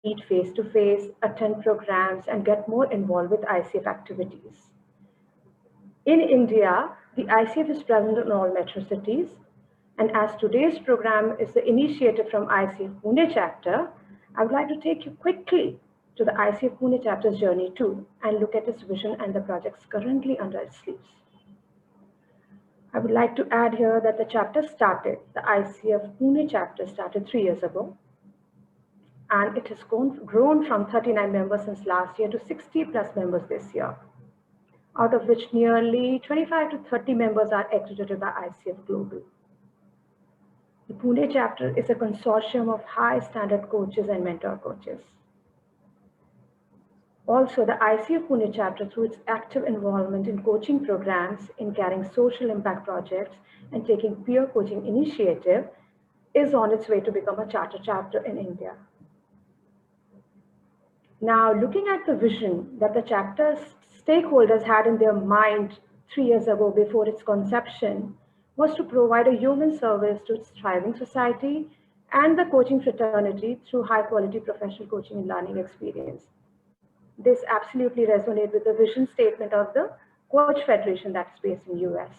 meet face-to-face, attend programs, and get more involved with ICF activities. In India, the ICF is present in all metro cities, and as today's program is the initiative from ICF Pune chapter, I would like to take you quickly to the ICF Pune chapter's journey too, and look at its vision and the projects currently under its sleeves. I would like to add here that the ICF Pune chapter started 3 years ago, and it has grown from 39 members since last year to 60 plus members this year, out of which nearly 25 to 30 members are accredited by ICF Global. The Pune chapter is a consortium of high standard coaches and mentor coaches. Also, the ICF Pune chapter, through its active involvement in coaching programs, in carrying social impact projects, and taking peer coaching initiative, is on its way to become a charter chapter in India. Now, looking at the vision that the chapter's stakeholders had in their mind 3 years ago before its conception, was to provide a human service to its thriving society and the coaching fraternity through high quality professional coaching and learning experience. This absolutely resonates with the vision statement of the Coach Federation that's based in US.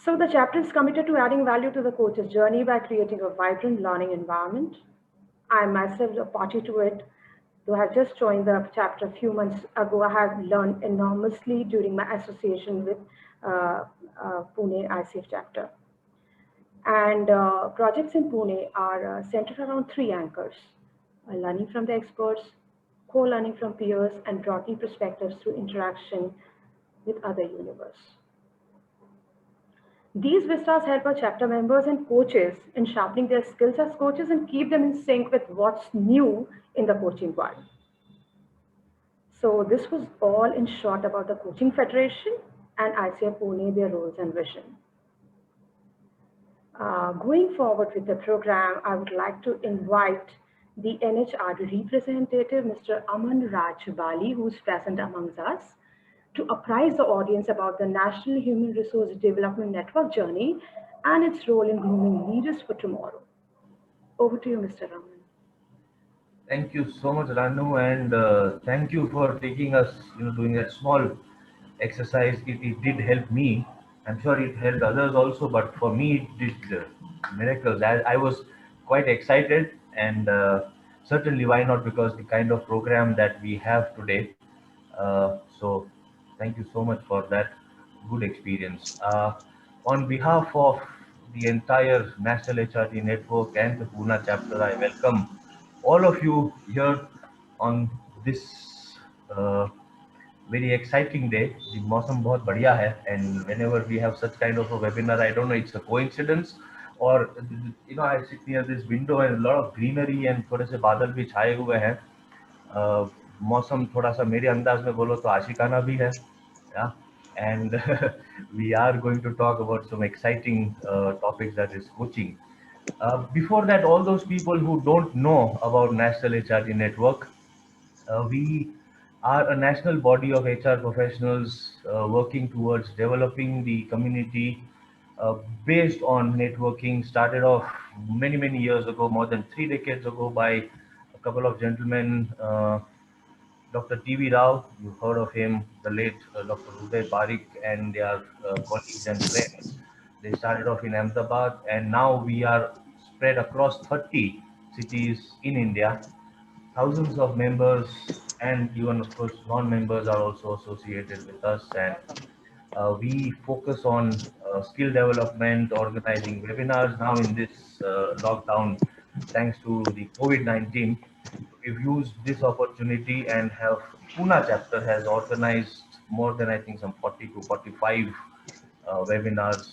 So the chapter is committed to adding value to the coach's journey by creating a vibrant learning environment. I myself a party to it. Though I have just joined the chapter a few months ago, I have learned enormously during my association with Pune ICF chapter. And projects in Pune are centered around three anchors: learning from the experts, co-learning from peers, and broadening perspectives through interaction with other universe. These vistas help our chapter members and coaches in sharpening their skills as coaches and keep them in sync with what's new in the coaching world. So this was all in short about the Coaching Federation and ICF Pune, their roles and vision. Going forward with the program, I would like to invite the NHRD representative, Mr. Aman Raj Bali, who's present amongst us, to apprise the audience about the National Human Resource Development Network journey and its role in grooming leaders for tomorrow. Over to you, Mr. Raman. Thank you so much, Ranu, and thank you for taking us, doing that small exercise. It did help me. I'm sure it helped others also, but for me, it did miracles. I was quite excited, and certainly why not? Because the kind of program that we have today. So, thank you so much for that good experience. On behalf of the entire National HRT network and the Pune chapter, I welcome all of you here on this very exciting day. The मौसम बहुत बढ़िया है, and whenever we have such kind of a webinar, I don't know, it's a coincidence or I sit near this window and a lot of greenery and थोड़े से बादल भी छाए हुए हैं. मौसम थोड़ा सा मेरे अंदाज में बोलो तो आशिकाना भी है. Yeah, and we are going to talk about some exciting topics, that is coaching. Before that, all those people who don't know about National HRT Network, we are a national body of HR professionals working towards developing the community based on networking. Started off many, many years ago, more than 3 decades ago, by a couple of gentlemen. Dr. T.V. Rao, you've heard of him, the late Dr. Uday Parikh, and their colleagues and friends. They started off in Ahmedabad, and now we are spread across 30 cities in India. Thousands of members, and even, of course, non-members are also associated with us. And we focus on skill development, organizing webinars now in this lockdown, thanks to the COVID-19. We've used this opportunity and have Pune chapter has organized more than, I think, some 40 to 45 webinars.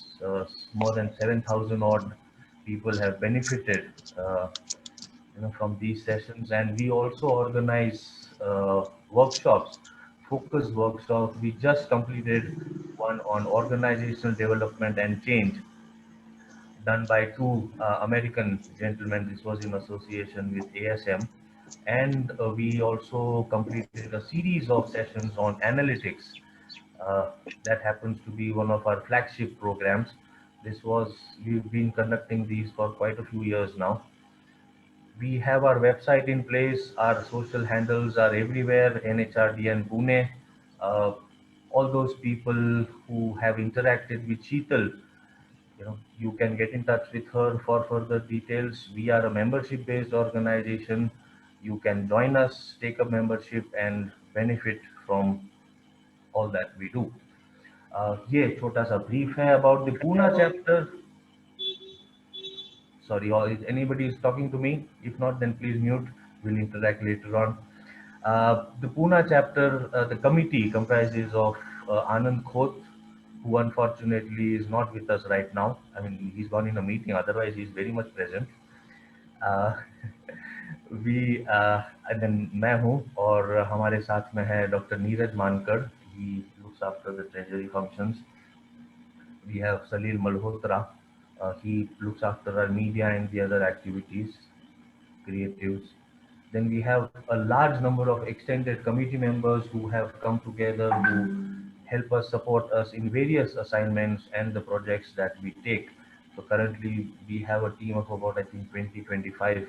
More than 7,000 odd people have benefited from these sessions, and we also organize workshops, focus workshops. We just completed one on organizational development and change, done by two American gentlemen. This was in association with ASM. And we also completed a series of sessions on analytics. That happens to be one of our flagship programs. We've been conducting these for quite a few years now. We have our website in place. Our social handles are everywhere. NHRDN Pune. Uh, all those people who have interacted with Sheetal, you can get in touch with her for further details. We are a membership based organization. You can join us, take a membership, and benefit from all that we do. ये छोटा सा brief है about the Pune chapter. Sorry, or if anybody is talking to me, if not, then please mute. We'll interact later on. The Pune chapter, the committee comprises of Anand Khoth, who unfortunately is not with us right now. I mean, he's gone in a meeting, otherwise, he's very much present. Uh, we and then मैं हूँ और हमारे साथ में है doctor Neeraj मानकर. He looks after the treasury functions. We have Salil Malhotra. He looks after our media and the other activities, creatives. Then we have a large number of extended committee members who have come together to help us, support us in various assignments and the projects that we take. So currently we have a team of about, I think, 20-25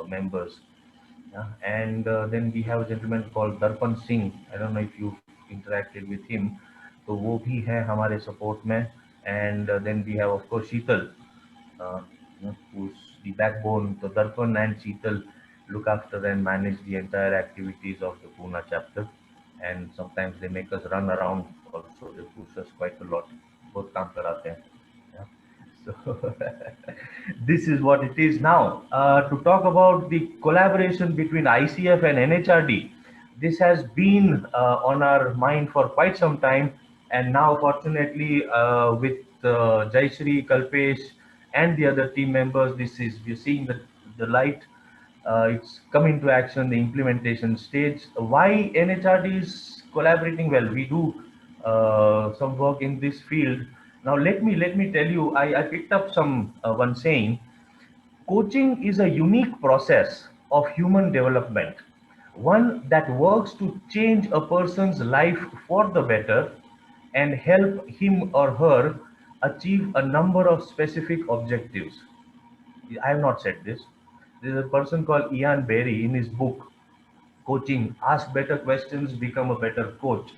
members. Yeah. And then we have a gentleman called Darpan Singh. I don't know if you interacted with him. तो वो भी है हमारे support में. And then we have of course Sheetal, uh, who's the backbone. So Darpan and Sheetal look after and manage the entire activities of the Pune chapter. And sometimes they make us run around. Also, they push us quite a lot. बहुत काम कराते हैं. Yeah. So this is what it is now. To talk about the collaboration between ICF and NHRD, this has been on our mind for quite some time, and now fortunately with Jaishree, Kalpesh, and the other team members, we're seeing the light. It's coming to action, the implementation stage. Why NHRD is collaborating? Well, we do some work in this field. Now let me tell you, I picked up some one saying, coaching is a unique process of human development, one that works to change a person's life for the better and help him or her achieve a number of specific objectives. I have not said this. There's a person called Ian Berry in his book Coaching, Ask Better Questions, Become a Better Coach.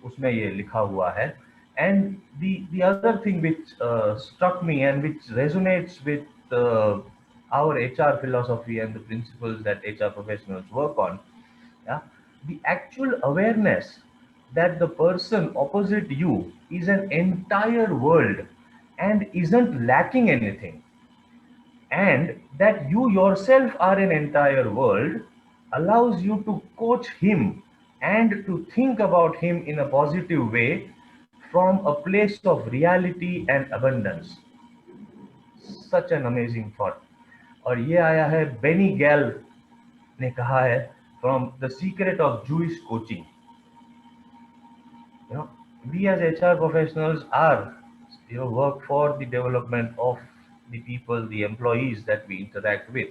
उसमें ये लिखा हुआ है. And the other thing which struck me and which resonates with our HR philosophy and the principles that HR professionals work on, yeah, the actual awareness that the person opposite you is an entire world and isn't lacking anything, and that you yourself are an entire world, allows you to coach him and to think about him in a positive way from a place of reality and abundance. Such an amazing thought. और ये आया है बेनी गैल ने कहा है from the secret of Jewish coaching. you know we as HR professionals are work for the development of the people, the employees that we interact with,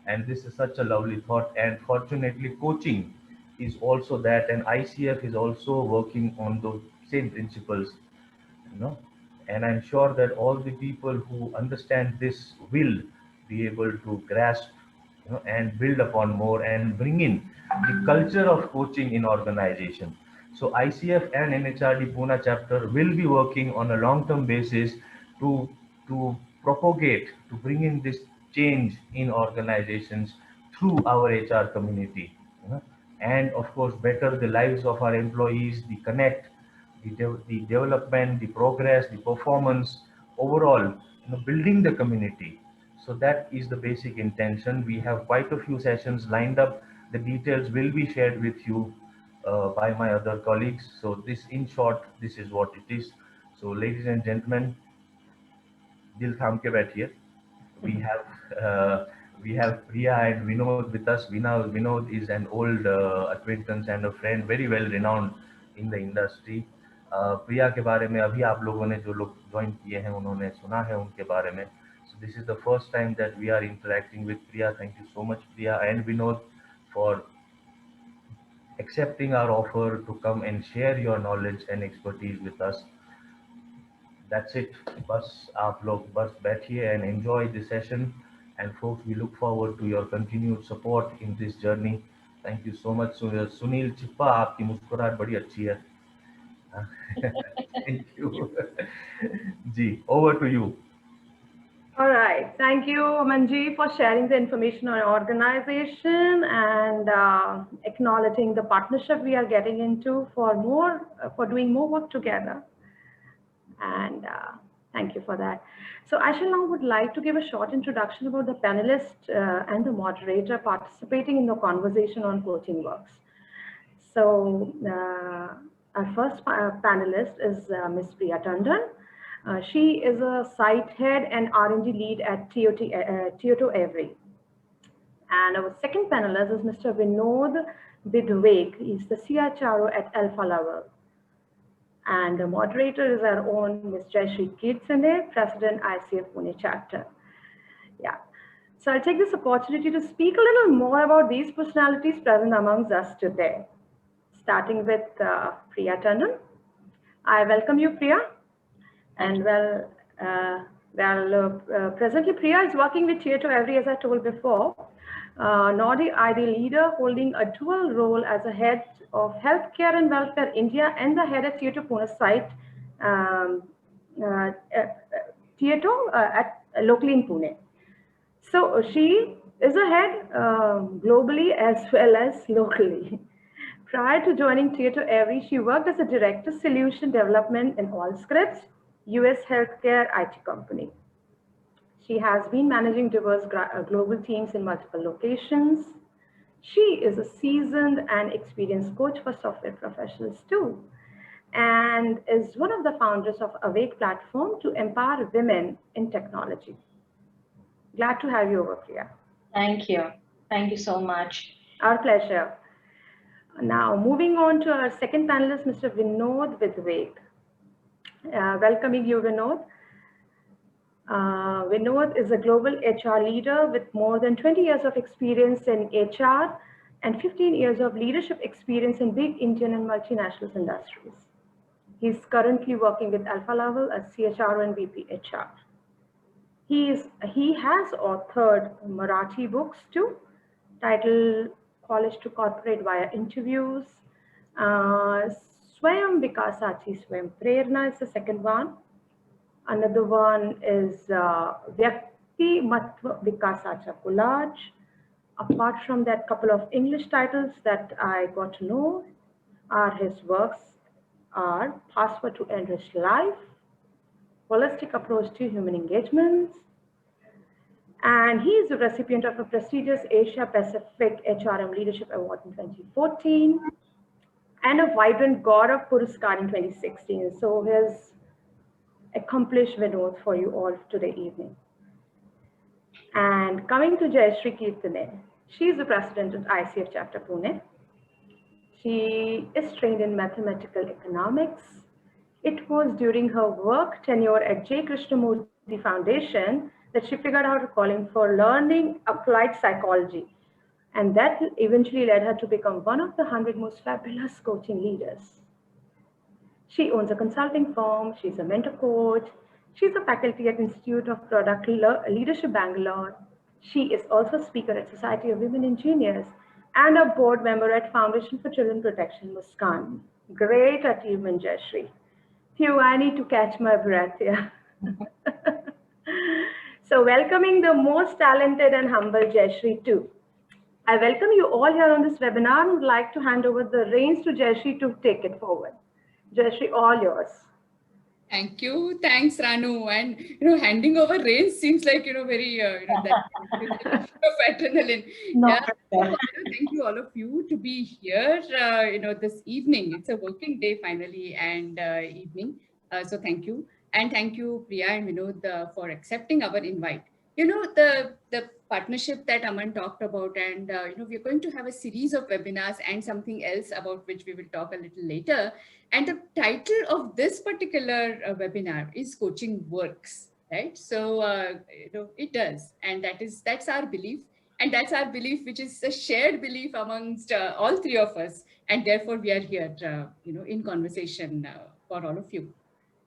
and this is such a lovely thought. And fortunately coaching is also that, and ICF is also working on those same principles. you know and I'm sure that all the people who understand this will be able to grasp, and build upon more and bring in the culture of coaching in organization. So ICF and NHRD Pune chapter will be working on a long-term basis to to propagate, to bring in this change in organizations through our HR community, and of course better the lives of our employees, the connect, the development, the progress, the performance overall, building the community. So that is the basic intention. We have quite a few sessions lined up. The details will be shared with you by my other colleagues. So this, in short, this is what it is. So ladies and gentlemen, dil tham ke baithiye. We have Priya and Vinod with us. Vinod is an old acquaintance and a friend, very well renowned in the industry. प्रिया के बारे में अभी आप लोगों ने जो लोग join किए हैं उन्होंने सुना है उनके बारे में. So this is the first time that we are interacting with Priya. Thank you so much, Priya and Vinod, for accepting our offer to come and share your knowledge and expertise with us. That's it. बस आप लोग बस बैठिए and enjoy the session. And folks, we look forward to your continued support in this journey. Thank you so much. Sunil Chippa, आपकी मुस्कुराहट बड़ी अच्छी है. Thank you. Ji, over to you. All right. Thank you, Manji, for sharing the information on organization and acknowledging the partnership we are getting into for for doing more work together. And thank you for that. So I shall now would like to give a short introduction about the panelist and the moderator participating in the conversation on Coaching Works. So our first panelist is Ms. Priya Tandon. She is a site head and R&D lead at Toyota Every. And our second panelist is Mr. Vinod Bidweg. He's the CHRO at Alpha Level. And the moderator is our own Ms. Jayashree Kirtane, President ICF Pune chapter. Yeah. So I'll take this opportunity to speak a little more about these personalities present amongst us today. Starting with Priya Tandon. I welcome you, Priya. And presently Priya is working with Toyota Every, as I told before, Nordic ID leader holding a dual role as a head of Healthcare and Welfare India and the head at Toyota Pune site, locally in Pune. So she is a head globally as well as locally. Prior to joining Toyota Every, she worked as a director solution development in Allscripts, US healthcare IT company. She has been managing diverse global teams in multiple locations. She is a seasoned and experienced coach for software professionals too, and is one of the founders of Awake platform to empower women in technology. Glad to have you over, Priya. Thank you. Thank you so much. Our pleasure. Now, moving on to our second panelist, Mr. Vinod Bidweg. Welcoming you, Vinod. Vinod is a global HR leader with more than 20 years of experience in HR and 15 years of leadership experience in big Indian and multinational industries. He's currently working with Alpha Level as CHRO and VP HR. He has authored Marathi books too, titled College to Corporate via Interviews. Swayam Vikasachi Swayam Prerna is the second one. Another one is Vyakti Matva Vikasacha Collage. Apart from that, couple of English titles that I got to know are his works are Password to Enrich Life, Holistic Approach to Human Engagements, and he is a recipient of a prestigious Asia Pacific HRM Leadership Award in 2014 and a Vibrant Gaurav Puraskar in 2016. So his accomplished Vinod for you all today evening. And coming to Jayashree Kirtane, she is the president of ICF Chapter Pune. She is trained in mathematical economics. It was during her work tenure at J. Krishnamurti Foundation that she figured out her calling for learning applied psychology. And that eventually led her to become one of the 100 most fabulous coaching leaders. She owns a consulting firm. She's a mentor coach. She's a faculty at Institute of Product Leadership Bangalore. She is also a speaker at Society of Women Engineers and a board member at Foundation for Children Protection, Muskan. Great achievement, Jayashree. Phew, I need to catch my breath here. So welcoming the most talented and humble Jayashree too. I welcome you all here on this webinar and would like to hand over the reins to Jayashree to take it forward. Jayashree, all yours. Thank you. Thanks, Ranu. And, handing over reins seems like, very, that of adrenaline. No, yeah. So, thank you all of you to be here, this evening. It's a working day finally and evening. So thank you. And thank you, Priya and Vinod, for accepting our invite. The partnership that Aman talked about, and we're going to have a series of webinars and something else about which we will talk a little later. And the title of this particular webinar is Coaching Works, right? So it does, and that's our belief, and that's our belief, which is a shared belief amongst all three of us, and therefore we are here, in conversation for all of you.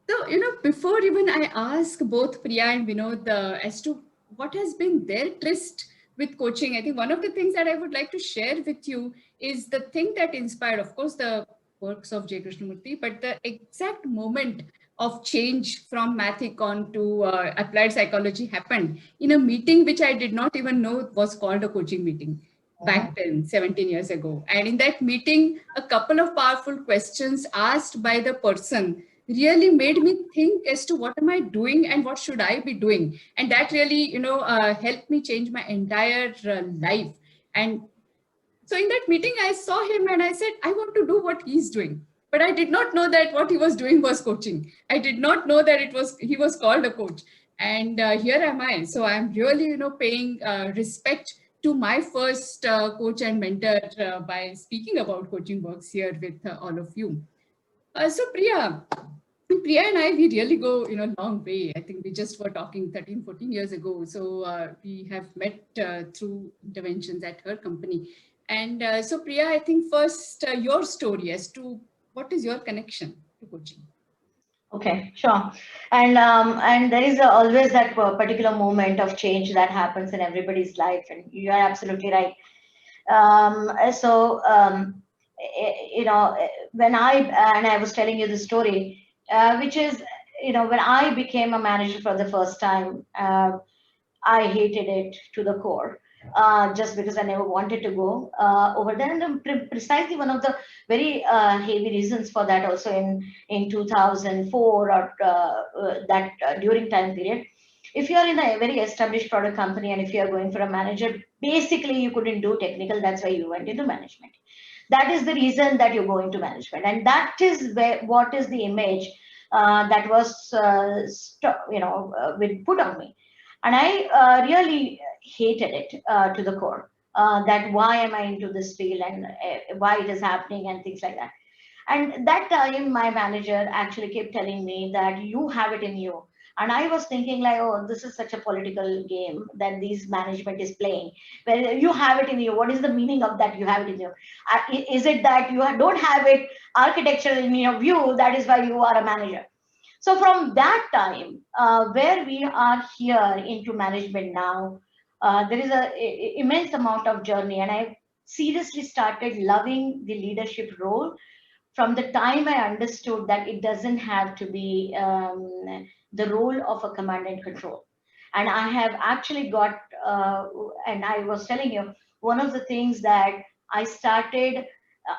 So, before even I ask both Priya and Vinod as to what has been their tryst with coaching. I think one of the things that I would like to share with you is the thing that inspired, of course, the works of J. Krishnamurti, but the exact moment of change from math econ to applied psychology happened in a meeting which I did not even know was called a coaching meeting back then, 17 years ago. And in that meeting, a couple of powerful questions asked by the person really made me think as to what am I doing and what should I be doing. And that really, helped me change my entire life. And so in that meeting, I saw him and I said, I want to do what he's doing. But I did not know that what he was doing was coaching. I did not know that he was called a coach. And here am I. So I'm really, paying respect to my first coach and mentor by speaking about coaching works here with all of you. So Priya and I, we really go, long way. I think we just were talking 13, 14 years ago. So we have met through interventions at her company. And so Priya, I think first your story as to what is your connection to coaching? Okay, sure. And there is always that particular moment of change that happens in everybody's life, and you are absolutely right. When I was telling you the story, which is, when I became a manager for the first time, I hated it to the core, just because I never wanted to go over there. And precisely one of the very heavy reasons for that also in 2004 or that during time period. If you are in a very established product company and if you are going for a manager, basically you couldn't do technical. That's why you went into management. That is the reason that you go into management, and that is what is the image that was put on me. And I really hated it to the core. That why am I into this field and why it is happening and things like that. And that time, my manager actually kept telling me that you have it in you. And I was thinking like, oh, this is such a political game that this management is playing. Well, you have it in you. What is the meaning of that? You have it in you. Is it that you don't have it architecture in your view? That is why you are a manager. So from that time, where we are here into management now, there is a immense amount of journey, and I seriously started loving the leadership role from the time I understood that it doesn't have to be the role of a command and control. And I have actually got, and I was telling you, one of the things that I started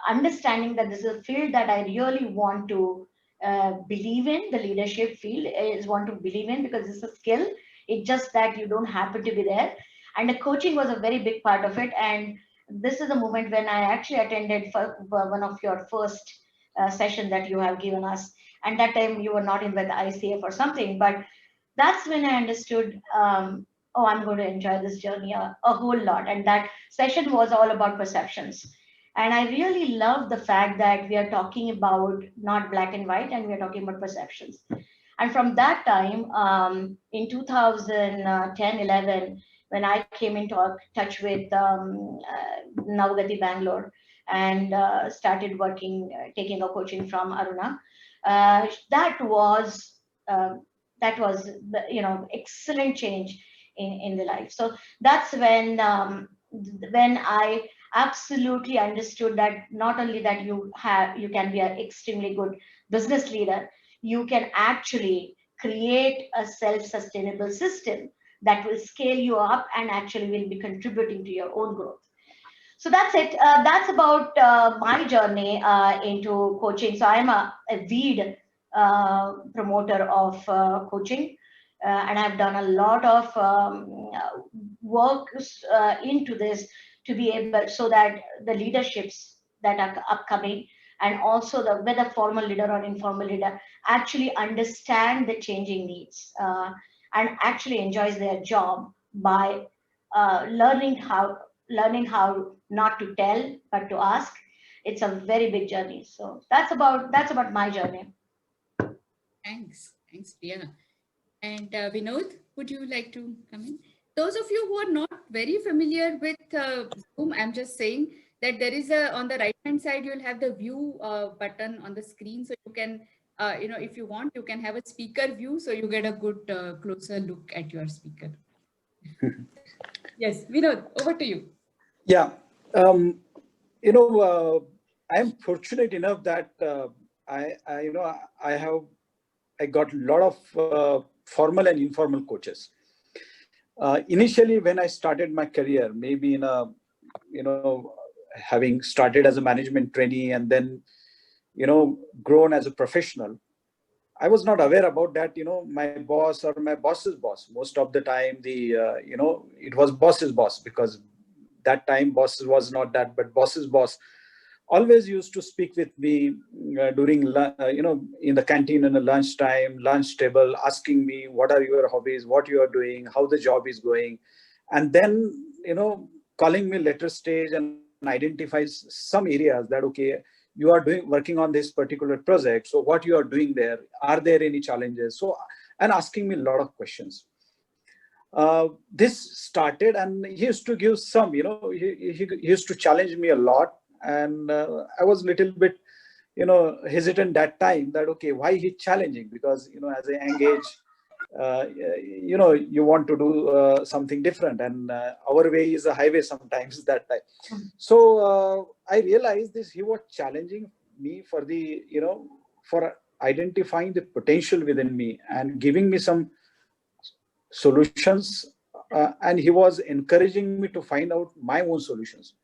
understanding that this is a field that I really want to believe in, the leadership field is want to believe in because it's a skill. It's just that you don't happen to be there. And the coaching was a very big part of it. And this is the moment when I actually attended for one of your first session that you have given us. And that time you were not in with ICF or something, but that's when I understood, oh, I'm going to enjoy this journey a whole lot. And that session was all about perceptions. And I really love the fact that we are talking about not black and white, and we are talking about perceptions. And from that time, in 2010, 11, when I came in touch with Navagati Bangalore and started working, taking a coaching from Aruna, that was excellent change in the life. So that's when I absolutely understood that not only that you can be an extremely good business leader, you can actually create a self-sustainable system that will scale you up and actually will be contributing to your own growth. So that's it. That's about my journey into coaching. So I'm a lead promoter of coaching. And I've done a lot of work into this to be able, so that the leaderships that are upcoming and also whether formal leader or informal leader actually understand the changing needs and actually enjoys their job by learning how not to tell but to ask. It's a very big journey. So that's about my journey. Thanks, Priya. And Vinod, would you like to come in? Those of you who are not very familiar with Zoom, I'm just saying that there is on the right hand side, you'll have the view button on the screen. So you can, if you want, you can have a speaker view. So you get a good closer look at your speaker. Yes, Vinod, over to you. Yeah. Um, you know, I'm fortunate enough that I got a lot of formal and informal coaches. Initially, when I started my career, maybe in a, having started as a management trainee and then, grown as a professional, I was not aware about that, my boss or my boss's boss. Most of the time, it was boss's boss, because that time boss was not that, but boss's boss always used to speak with me during, in the canteen in the lunch table, asking me, what are your hobbies, what you are doing, how the job is going. And then, calling me later stage and identifies some areas that, okay, you are working on this particular project. So what you are doing there, are there any challenges? So, and asking me a lot of questions. This started, and he used to give some, he used to challenge me a lot. And I was a little bit, hesitant that time, that, okay, why he challenging? Because, as a young age, you want to do something different, and our way is a highway sometimes that time. So I realized this, he was challenging me for the, for identifying the potential within me and giving me some solutions, and he was encouraging me to find out my own solutions.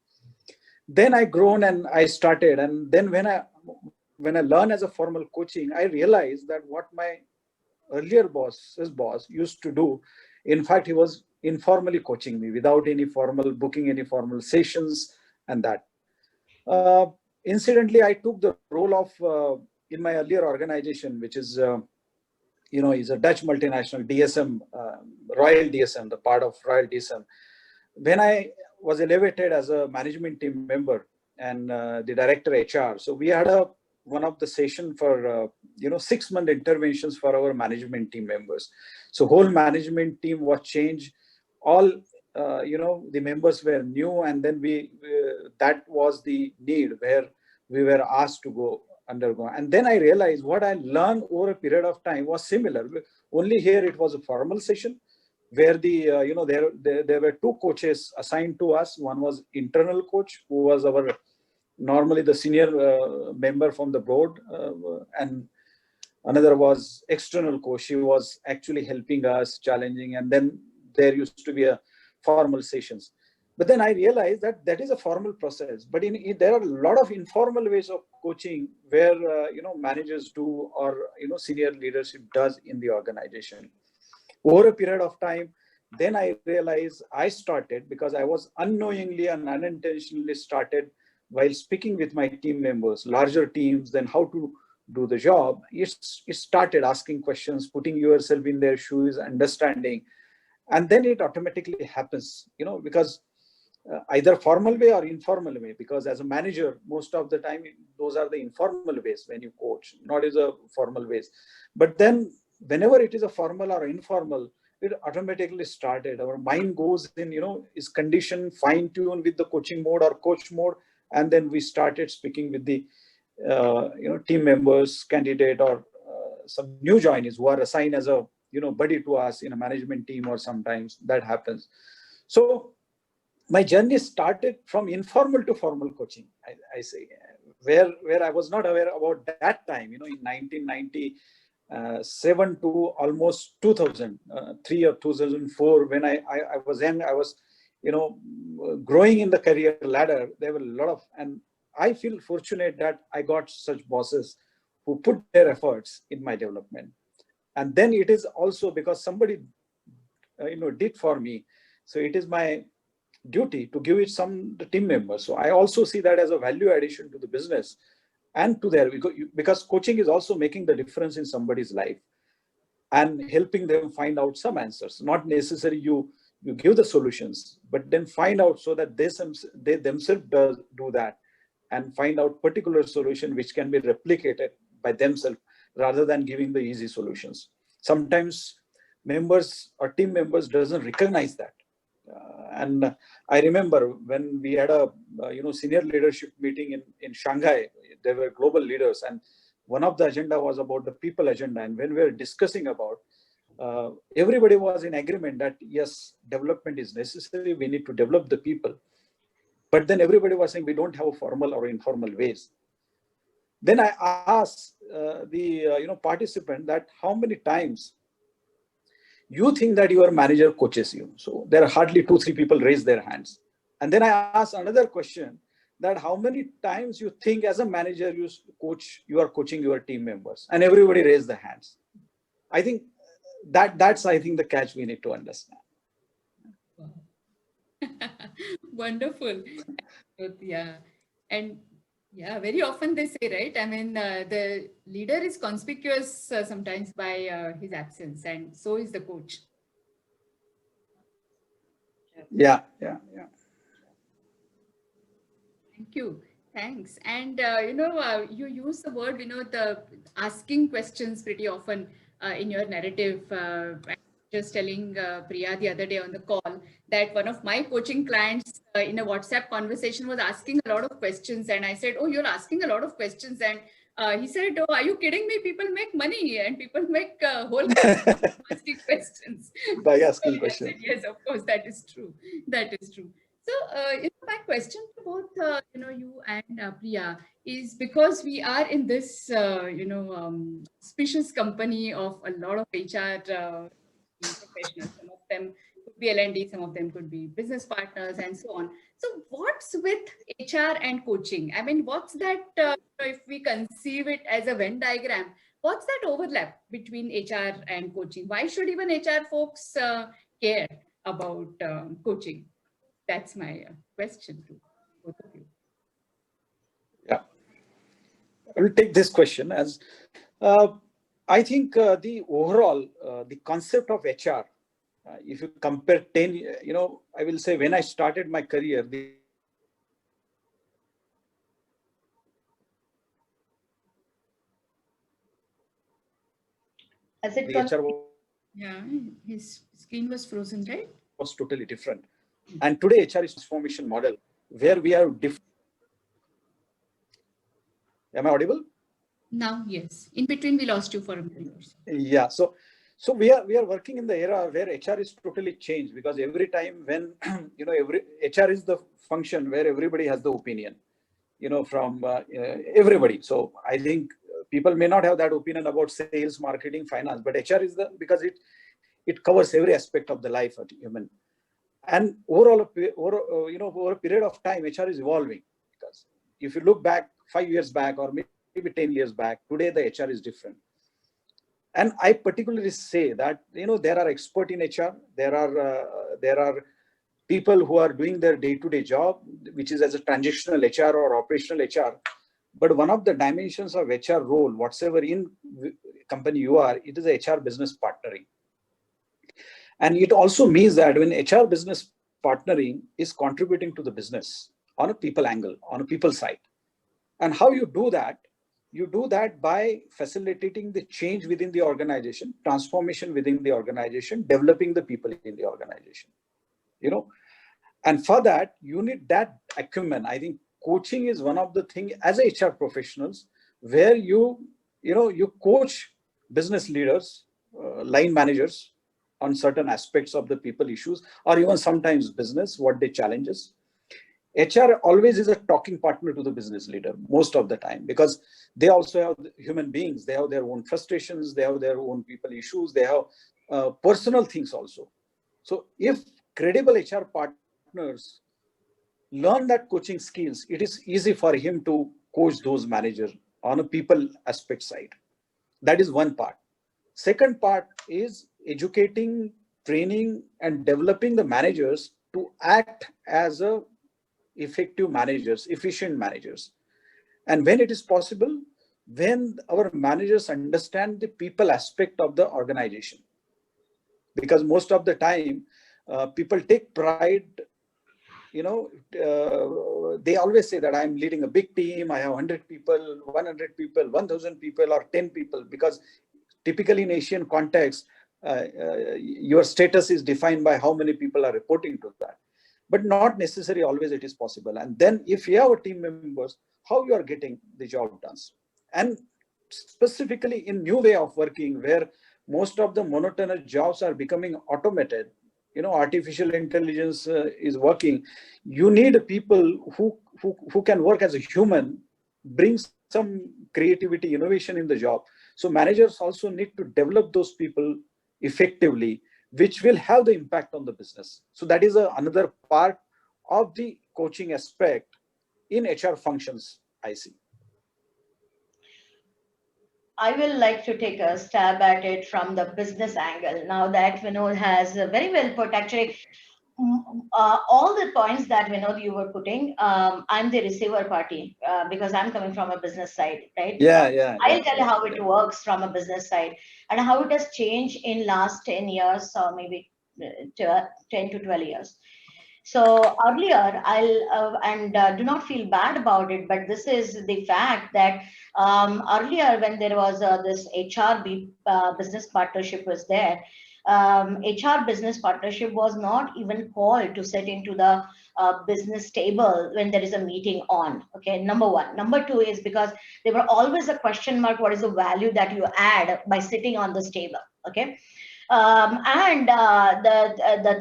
Then I grown and I started, and then when I learned as a formal coaching, I realized that what my earlier his boss used to do, in fact, he was informally coaching me without any formal booking, any formal sessions, and that. Uh, Incidentally, I took the role of in my earlier organization, which is is a Dutch multinational, DSM, Royal DSM, the part of Royal DSM. When I was elevated as a management team member and the director HR, so we had one of the session for 6-month interventions for our management team members. So whole management team was changed. All the members were new, and then we that was the need where we were asked to undergo. And then I realized what I learned over a period of time was similar. Only here it was a formal session where the there were two coaches assigned to us. One was internal coach, who was our normally the senior member from the board, and another was external coach. She was actually helping us, challenging, and then there used to be a formal sessions. But then I realized that that is a formal process, but there are a lot of informal ways of coaching where managers do, or senior leadership does in the organization. Over a period of time, then I realized I started, because I was unknowingly and unintentionally started while speaking with my team members, larger teams, then how to do the job. It started asking questions, putting yourself in their shoes, understanding, and then it automatically happens, because either formal way or informal way, because as a manager, most of the time, those are the informal ways when you coach, not as a formal ways. But then whenever it is a formal or informal, it automatically started. Our mind goes in, is conditioned, fine-tuned with the coaching mode or coach mode. And then we started speaking with the, team members, candidate, or some new joinees who are assigned as a, buddy to us in a management team, or sometimes that happens. So my journey started from informal to formal coaching, I say, where I was not aware about that time, in 1997 to almost 2003 or 2004, when I was young, I was, growing in the career ladder. There were a lot of, and I feel fortunate that I got such bosses who put their efforts in my development. And then it is also because somebody, did for me. So it is my duty to give it some the team members. So I also see that as a value addition to the business and to their, because coaching is also making the difference in somebody's life and helping them find out some answers. Not necessarily you give the solutions, but then find out so that they themselves do that and find out particular solution which can be replicated by themselves, rather than giving the easy solutions. Sometimes members or team members doesn't recognize that. And I remember when we had a senior leadership meeting in Shanghai, there were global leaders, and one of the agenda was about the people agenda. And when we were discussing about, everybody was in agreement that yes, development is necessary. We need to develop the people. But then everybody was saying we don't have a formal or informal ways. Then I asked the participant that how many times you think that your manager coaches you. So there are hardly 2-3 people raise their hands. And then I asked another question, that how many times you think as a manager you are coaching your team members, and everybody raised the hands. I think that's I think the catch we need to understand. Wonderful. Yeah. And yeah, very often they say, right? I mean, the leader is conspicuous sometimes by his absence, and so is the coach. Yeah. Thank you. Thanks. And you use the word, the asking questions pretty often in your narrative. Just telling Priya the other day on the call that one of my coaching clients in a WhatsApp conversation was asking a lot of questions, and I said, "Oh, you're asking a lot of questions," and he said, "Oh, are you kidding me? People make money and people make whole asking questions." By asking I questions. said, yes, of course, that is true. That is true. So, my question to both, you and Priya is, because we are in this, auspicious company of a lot of HR professionals. Some of them could be L&D, some of them could be business partners, and so on. So, what's with HR and coaching? I mean, what's that? If we conceive it as a Venn diagram, what's that overlap between HR and coaching? Why should even HR folks care about coaching? That's my question to both of you. Yeah, I will take this question as I think the overall the concept of HR, if you compare 10, I will say when I started my career, Has it the gone? HR Yeah, his screen was frozen, right? was totally different. And today HR is a transformation model where we are different. Am I audible? Now, yes. In between, we lost you for a minute. Yeah. So we are working in the era where HR is totally changed, because every time when every HR is the function where everybody has the opinion, from everybody. So I think people may not have that opinion about sales, marketing, finance, but HR is because it covers every aspect of the life of human. And overall, over a period of time, HR is evolving, because if you look back 5 years back or maybe 10 years back, today the HR is different. And I particularly say that there are experts in HR. There are people who are doing their day-to-day job, which is as a transitional HR or operational HR. But one of the dimensions of HR role, whatsoever in company you are, it is a HR business partnering. And it also means that when HR business partnering is contributing to the business on a people angle, on a people side. And how you do that? You do that by facilitating the change within the organization, transformation within the organization, developing the people in the organization. And for that, you need that acumen. I think coaching is one of the things as HR professionals where you coach business leaders, line managers on certain aspects of the people issues, or even sometimes business, what they challenges. HR always is a talking partner to the business leader most of the time, because they also have human beings. They have their own frustrations. They have their own people issues. They have personal things also. So if credible HR partners learn that coaching skills, it is easy for him to coach those managers on a people aspect side. That is one part. Second part is educating, training, and developing the managers to act as effective managers, efficient managers. And when it is possible, when our managers understand the people aspect of the organization. Because most of the time, people take pride, they always say that I'm leading a big team, I have 100 people, 100 people, 1,000 people, or 10 people, because typically in Asian context, your status is defined by how many people are reporting to that. But not necessarily always it is possible. And then if you have team members, how you are getting the job done. And specifically in new way of working where most of the monotonous jobs are becoming automated, artificial intelligence is working. You need people who can work as a human, bring some creativity, innovation in the job. So managers also need to develop those people effectively, which will have the impact on the business. So that is another part of the coaching aspect in HR functions, I see. I will like to take a stab at it from the business angle. Now that Vinod has very well put, actually, all the points that Vinod you were putting, I'm the receiver party because I'm coming from a business side, right? I'll tell you how it works from a business side and how it has changed in last 10 years or maybe 10 to 12 years. So earlier, do not feel bad about it, but this is the fact that earlier when there was this business partnership was there, HR business partnership was not even called to sit into the business table when there is a meeting on. Okay, number one. Number two is because there were always a question mark, what is the value that you add by sitting on this table? Okay. The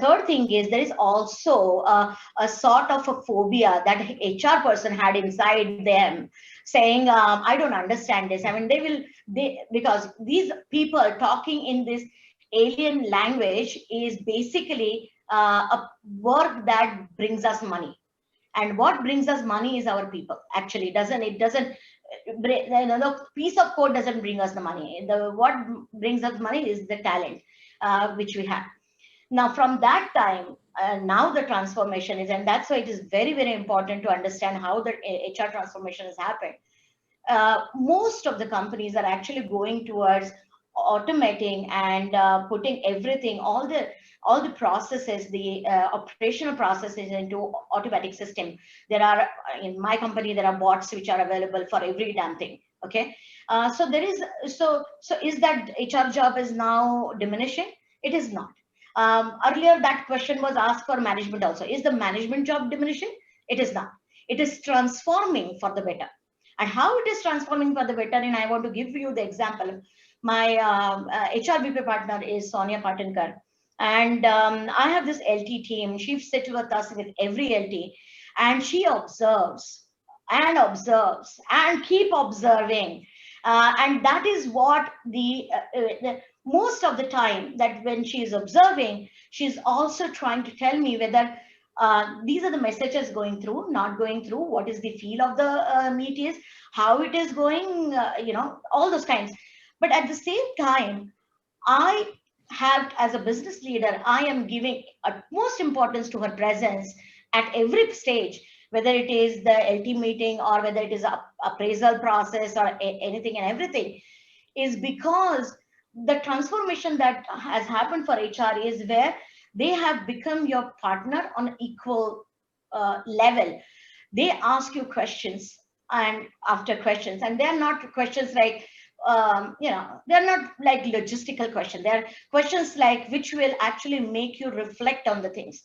third thing is there is also a sort of a phobia that HR person had inside them, saying, I don't understand this. I mean, because these people talking in this alien language is basically a work that brings us money. And what brings us money is our people. Actually, the piece of code doesn't bring us the money. What brings us money is the talent, which we have. Now, from that time, now the transformation is, and that's why it is very, very important to understand how the HR transformation has happened. Most of the companies are actually going towards automating and putting everything, all the processes, the operational processes into automatic system. There are, in my company, there are bots which are available for every damn thing. Okay. So is that HR job is now diminishing? It is not. Earlier that question was asked for management also. Is the management job diminishing? It is not. It is transforming for the better. And how it is transforming for the better, and I want to give you the example. My HRBP partner is Sonia Patinkar. And I have this LT team. She sits with us with every LT, and she observes and observes and keep observing. And that is what the most of the time that when she is observing, she's also trying to tell me whether these are the messages going through, not going through, what is the feel of the meet is, how it is going, all those kinds. But at the same time, I have, as a business leader, I am giving utmost importance to her presence at every stage, whether it is the LT meeting or whether it is an appraisal process or anything and everything, is because the transformation that has happened for HR is where they have become your partner on equal level. They ask you questions and after questions, and they're not questions like, they're not like logistical questions. They're questions like which will actually make you reflect on the things.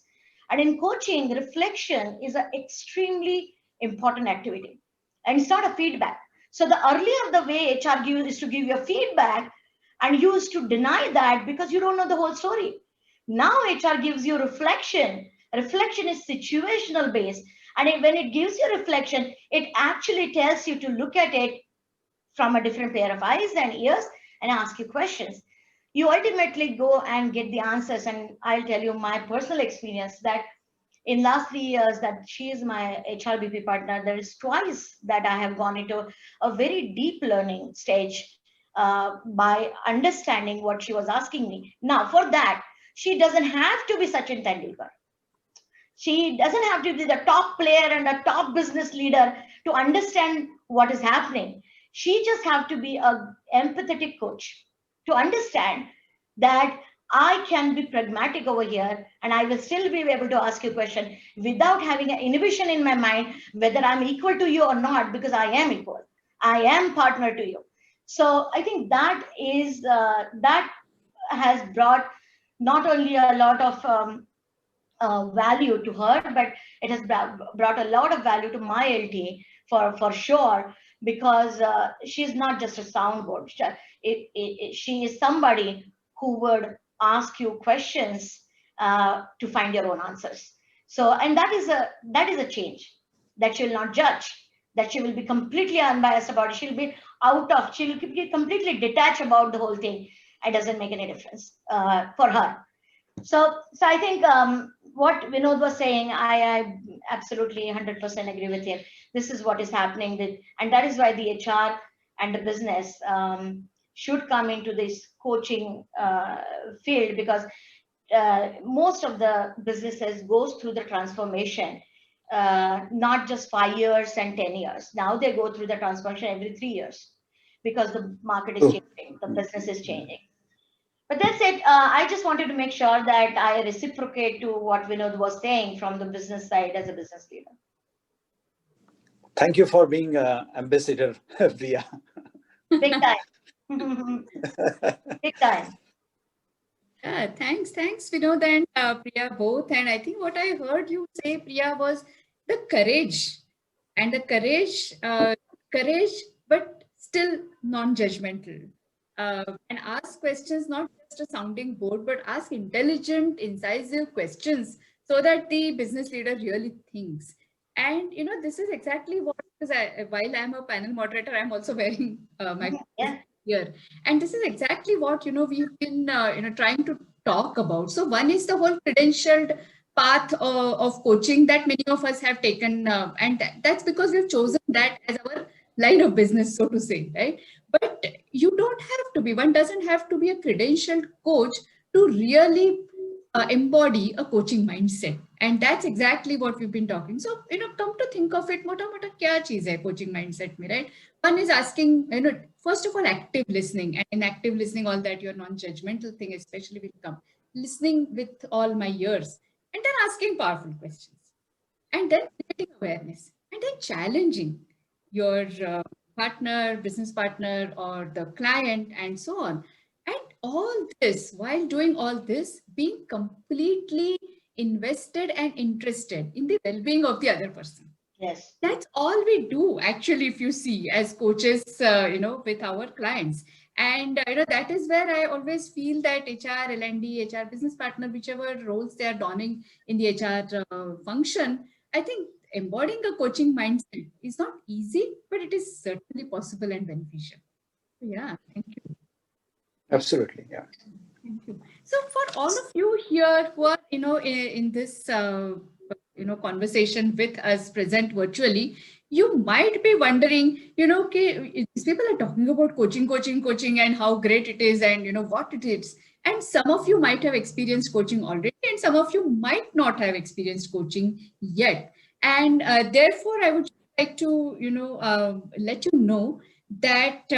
And in coaching, reflection is an extremely important activity. And it's not a feedback. So the earlier the way HR gives is to give you a feedback, and you used to deny that because you don't know the whole story. Now HR gives you reflection. Reflection is situational based. And when it gives you reflection, it actually tells you to look at it from a different pair of eyes and ears and ask you questions. You ultimately go and get the answers. And I'll tell you my personal experience that in last 3 years that she is my HRBP partner, there is twice that I have gone into a very deep learning stage by understanding what she was asking me. Now for that, she doesn't have to be Sachin Tendulkar. She doesn't have to be the top player and a top business leader to understand what is happening. She just have to be an empathetic coach to understand that I can be pragmatic over here and I will still be able to ask you a question without having an inhibition in my mind, whether I'm equal to you or not, because I am equal. I am partner to you. So I think that is, that has brought not only a lot of value to her, but it has brought a lot of value to my LT for sure, because she's not just a soundboard. She is somebody who would ask you questions to find your own answers. So, and that is a change, that she will not judge, that she will be completely unbiased about it. She'll be she'll be completely detached about the whole thing. It doesn't make any difference for her. So I think what Vinod was saying, I absolutely 100% agree with him. This is what is happening, and that is why the HR and the business should come into this coaching field, because most of the businesses goes through the transformation, not just 5 years and 10 years. Now they go through the transformation every 3 years, because the market is changing, the business is changing. But that's it. I just wanted to make sure that I reciprocate to what Vinod was saying from the business side as a business leader. Thank you for being ambassador, Priya. Big time. Big time. Yeah, thanks, Vinod and Priya both. And I think what I heard you say, Priya, was the courage, and the courage, but still non-judgmental, and ask questions, not just a sounding board, but ask intelligent, incisive questions, so that the business leader really thinks. And this is exactly what, because while I'm a panel moderator, I'm also wearing my here, and this is exactly what we've been trying to talk about. So one is the whole credentialed path of coaching that many of us have taken, and that's because we've chosen that as our line of business, so to say, right? But you don't have to be, one doesn't have to be a credentialed coach to really embody a coaching mindset. And that's exactly what we've been talking. So, come to think of it, mota kya cheez hai coaching mindset mein, right? One is asking, first of all, active listening. And in active listening, all that your non-judgmental thing especially will come. Listening with all my ears, and then asking powerful questions, and then creating awareness, and then challenging your partner, business partner, or the client, and so on. And all this, while doing all this, being completely invested and interested in the well-being of the other person. Yes. That's all we do, actually, if you see, as coaches, with our clients. And that is where I always feel that HR, L&D, HR business partner, whichever roles they are donning in the HR function, I think embodying a coaching mindset is not easy, but it is certainly possible and beneficial. Yeah, thank you. Absolutely, yeah. Thank you. So for all of you here who are, in this, conversation with us present virtually, you might be wondering, okay, these people are talking about coaching, and how great it is, and what it is. And some of you might have experienced coaching already, and some of you might not have experienced coaching yet. And therefore, I would like to, let you know that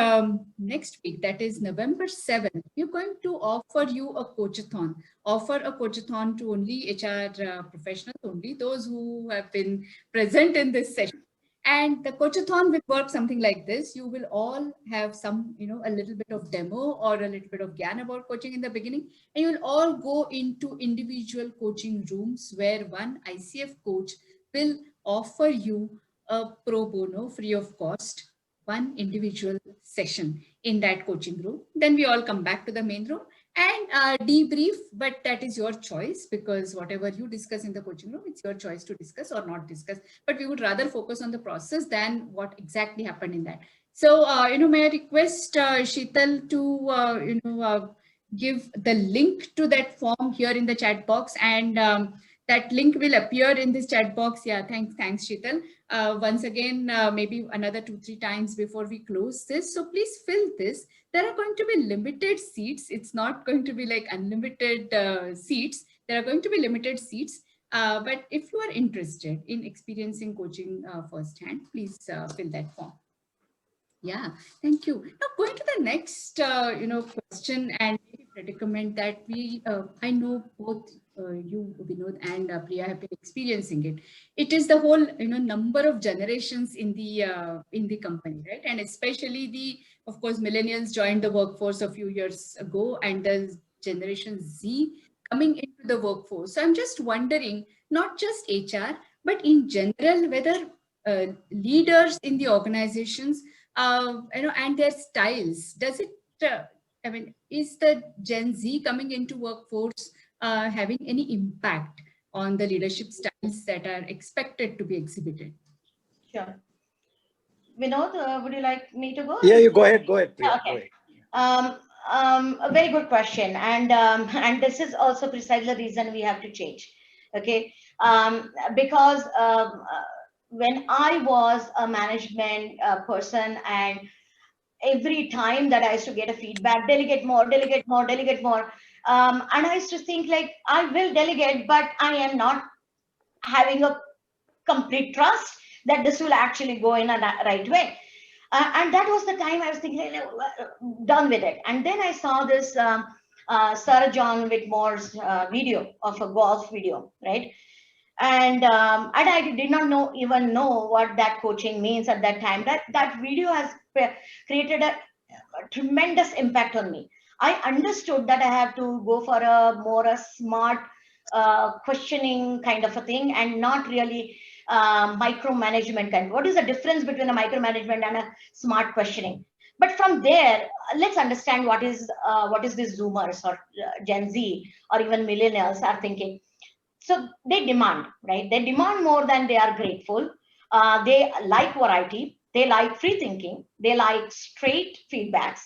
next week, that is November 7th, we're going to offer you a coachathon. Offer a coachathon to only HR professionals, only those who have been present in this session. And the coachathon will work something like this. You will all have some, a little bit of demo or a little bit of gyan about coaching in the beginning. And you will all go into individual coaching rooms where one ICF coach will offer you a pro bono, free of cost, one individual session in that coaching room. Then we all come back to the main room and debrief, but that is your choice, because whatever you discuss in the coaching room, it's your choice to discuss or not discuss. But we would rather focus on the process than what exactly happened in that. So, may I request Sheetal to, give the link to that form here in the chat box, and that link will appear in this chat box. Yeah, thanks, Sheetal. Once again, maybe another 2-3 times before we close this. So please fill this. There are going to be limited seats. It's not going to be like unlimited seats. There are going to be limited seats. But if you are interested in experiencing coaching firsthand, please fill that form. Yeah, thank you. Now going to the next, question and predicament that we, I know both you, Vinod, and Priya have been experiencing it. It is the whole, number of generations in the company, right? And especially of course, millennials joined the workforce a few years ago, and the Generation Z coming into the workforce. So I'm just wondering, not just HR, but in general, whether leaders in the organizations, and their styles. Does it, is the Gen Z coming into workforce having any impact on the leadership styles that are expected to be exhibited? Sure. Vinod, would you like me to go? Yeah, you go ahead, Priya, go Okay. ahead. A very good question, and and this is also precisely the reason we have to change. Okay, because when I was a management person, and every time that I used to get a feedback, delegate more, delegate more, delegate more, and I used to think like I will delegate, but I am not having a complete trust that this will actually go in a right way. And that was the time I was thinking, done with it. And then I saw this Sir John Whitmore's video of a golf video, right? And I did not even know what that coaching means at that time. That video has created a tremendous impact on me. I understood that I have to go for a smart questioning kind of a thing, and not really micromanagement kind. What is the difference between a micromanagement and a smart questioning? But from there, let's understand what is these Zoomers or Gen Z or even millennials are thinking. So they demand, right? They demand more than they are grateful. They like variety. They like free thinking. They like straight feedbacks.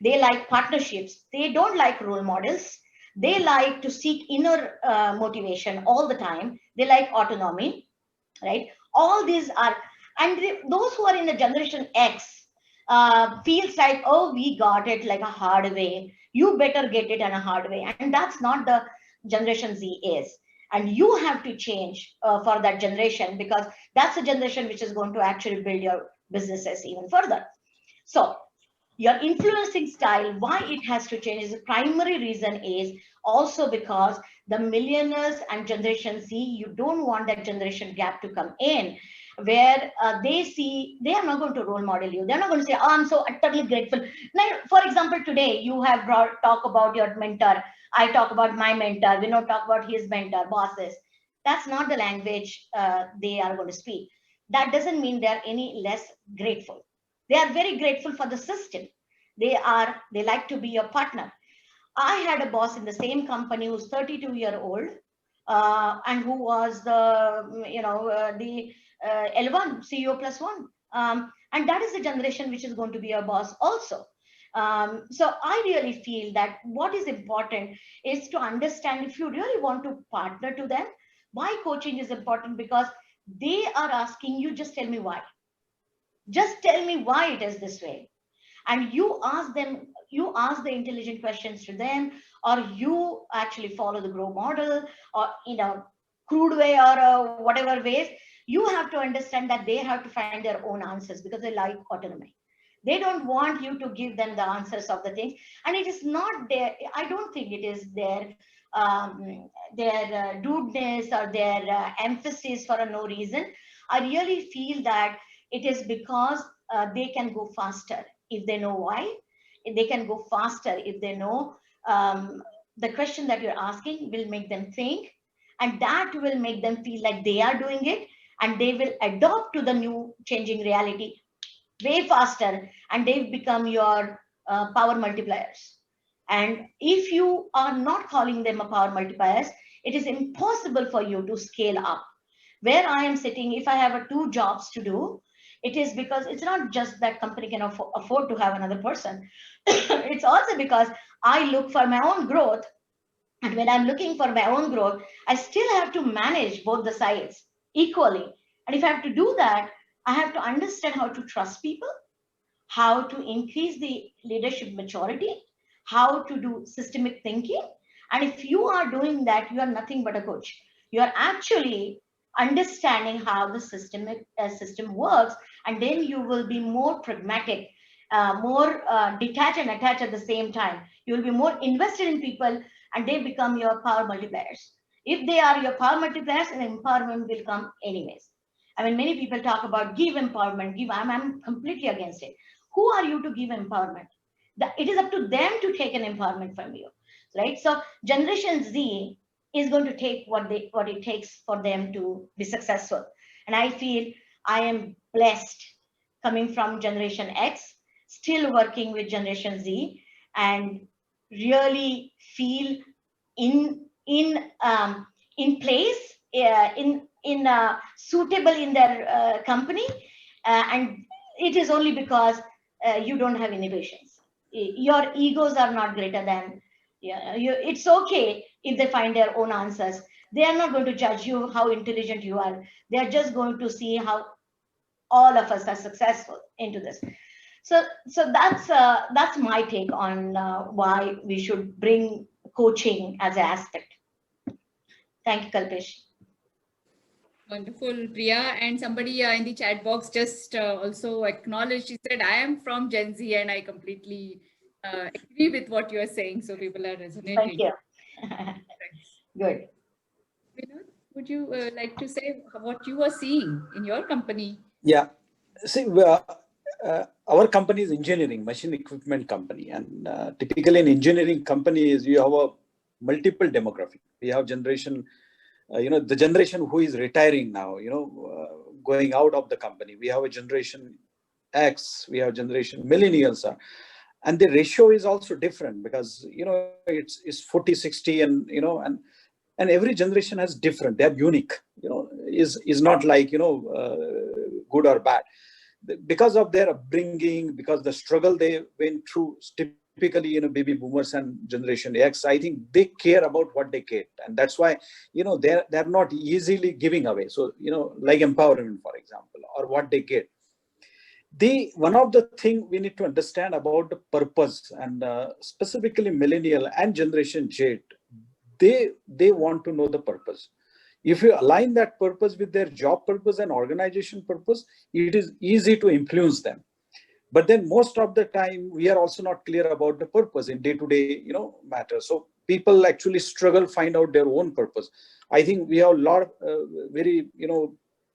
They like partnerships. They don't like role models. They like to seek inner motivation all the time. They like autonomy, right? All these are, and those who are in the generation X feels like, oh, we got it like a hard way. You better get it in a hard way. And that's not the generation Z is. And you have to change for that generation, because that's the generation which is going to actually build your businesses even further. So your influencing style, why it has to change, is the primary reason is also because the millennials and generation Z, you don't want that generation gap to come in, where they are not going to role model you. They're not going to say, oh, I'm so utterly grateful. Now, for example, today you have talk about your mentor. I talk about my mentor. We don't talk about his mentor, bosses. That's not the language they are going to speak. That doesn't mean they're any less grateful. They are very grateful for the system. They like to be your partner. I had a boss in the same company who's 32-year-old, and who was the L1 CEO plus one, and that is the generation which is going to be your boss also. So I really feel that what is important is to understand, if you really want to partner to them, why coaching is important, because they are asking you, just tell me why. Just tell me why it is this way. And you ask the intelligent questions to them, or you actually follow the grow model, or crude way, or whatever ways. You have to understand that they have to find their own answers, because they like autonomy. They don't want you to give them the answers of the things, and it is not their, I don't think it is their dudeness or their emphasis for no reason. I really feel that it is because they can go faster if they know why. They can go faster if they know the question that you're asking will make them think, and that will make them feel like they are doing it, and they will adopt to the new changing reality way faster, and they become your power multipliers. And if you are not calling them a power multipliers, it is impossible for you to scale up. Where I am sitting, if I have 2 jobs to do, it is because it's not just that company can afford to have another person. It's also because I look for my own growth. And when I'm looking for my own growth, I still have to manage both the sides equally. And if I have to do that, I have to understand how to trust people, how to increase the leadership maturity, how to do systemic thinking. And if you are doing that, you are nothing but a coach. You are actually understanding how the system works, and then you will be more pragmatic, more detached and attached at the same time. You will be more invested in people, and they become your power multipliers. If they are your power multipliers, and empowerment will come anyways. I mean, many people talk about give empowerment, give. I'm completely against it. Who are you to give empowerment? It is up to them to take an empowerment from you, right? So Generation Z is going to take what it takes for them to be successful. And I feel I am blessed coming from Generation X, still working with Generation Z, and really feel in place, suitable in their company, and it is only because you don't have innovations. Your egos are not greater than. Yeah, it's okay if they find their own answers. They are not going to judge you how intelligent you are. They are just going to see how all of us are successful into this. So that's my take on why we should bring coaching as an aspect. Thank you, Kalpesh. Wonderful, Priya. And somebody in the chat box just also acknowledged, she said, I am from Gen Z and I completely agree with what you are saying. So people are resonating. Thank you. Good. Vinod, would you like to say what you are seeing in your company? Yeah. See, our company is engineering, machine equipment company. And typically in engineering companies, you have a multiple demographic. We have generation, the generation who is retiring now, going out of the company. We have a generation X, we have generation millennials. And the ratio is also different because, it's 40, 60 and, and every generation has different, they're unique, is not like, good or bad. Because of their upbringing, because the struggle they went through, typically, baby boomers and generation X, I think they care about what they get. And that's why, they're not easily giving away. So, like empowerment, for example, or what they get. One of the thing we need to understand about the purpose, and specifically millennial and generation Z, they want to know the purpose. If you align that purpose with their job purpose and organization purpose, it is easy to influence them. But then most of the time, we are also not clear about the purpose in day-to-day, matters. So people actually struggle find out their own purpose. I think we have a lot of very,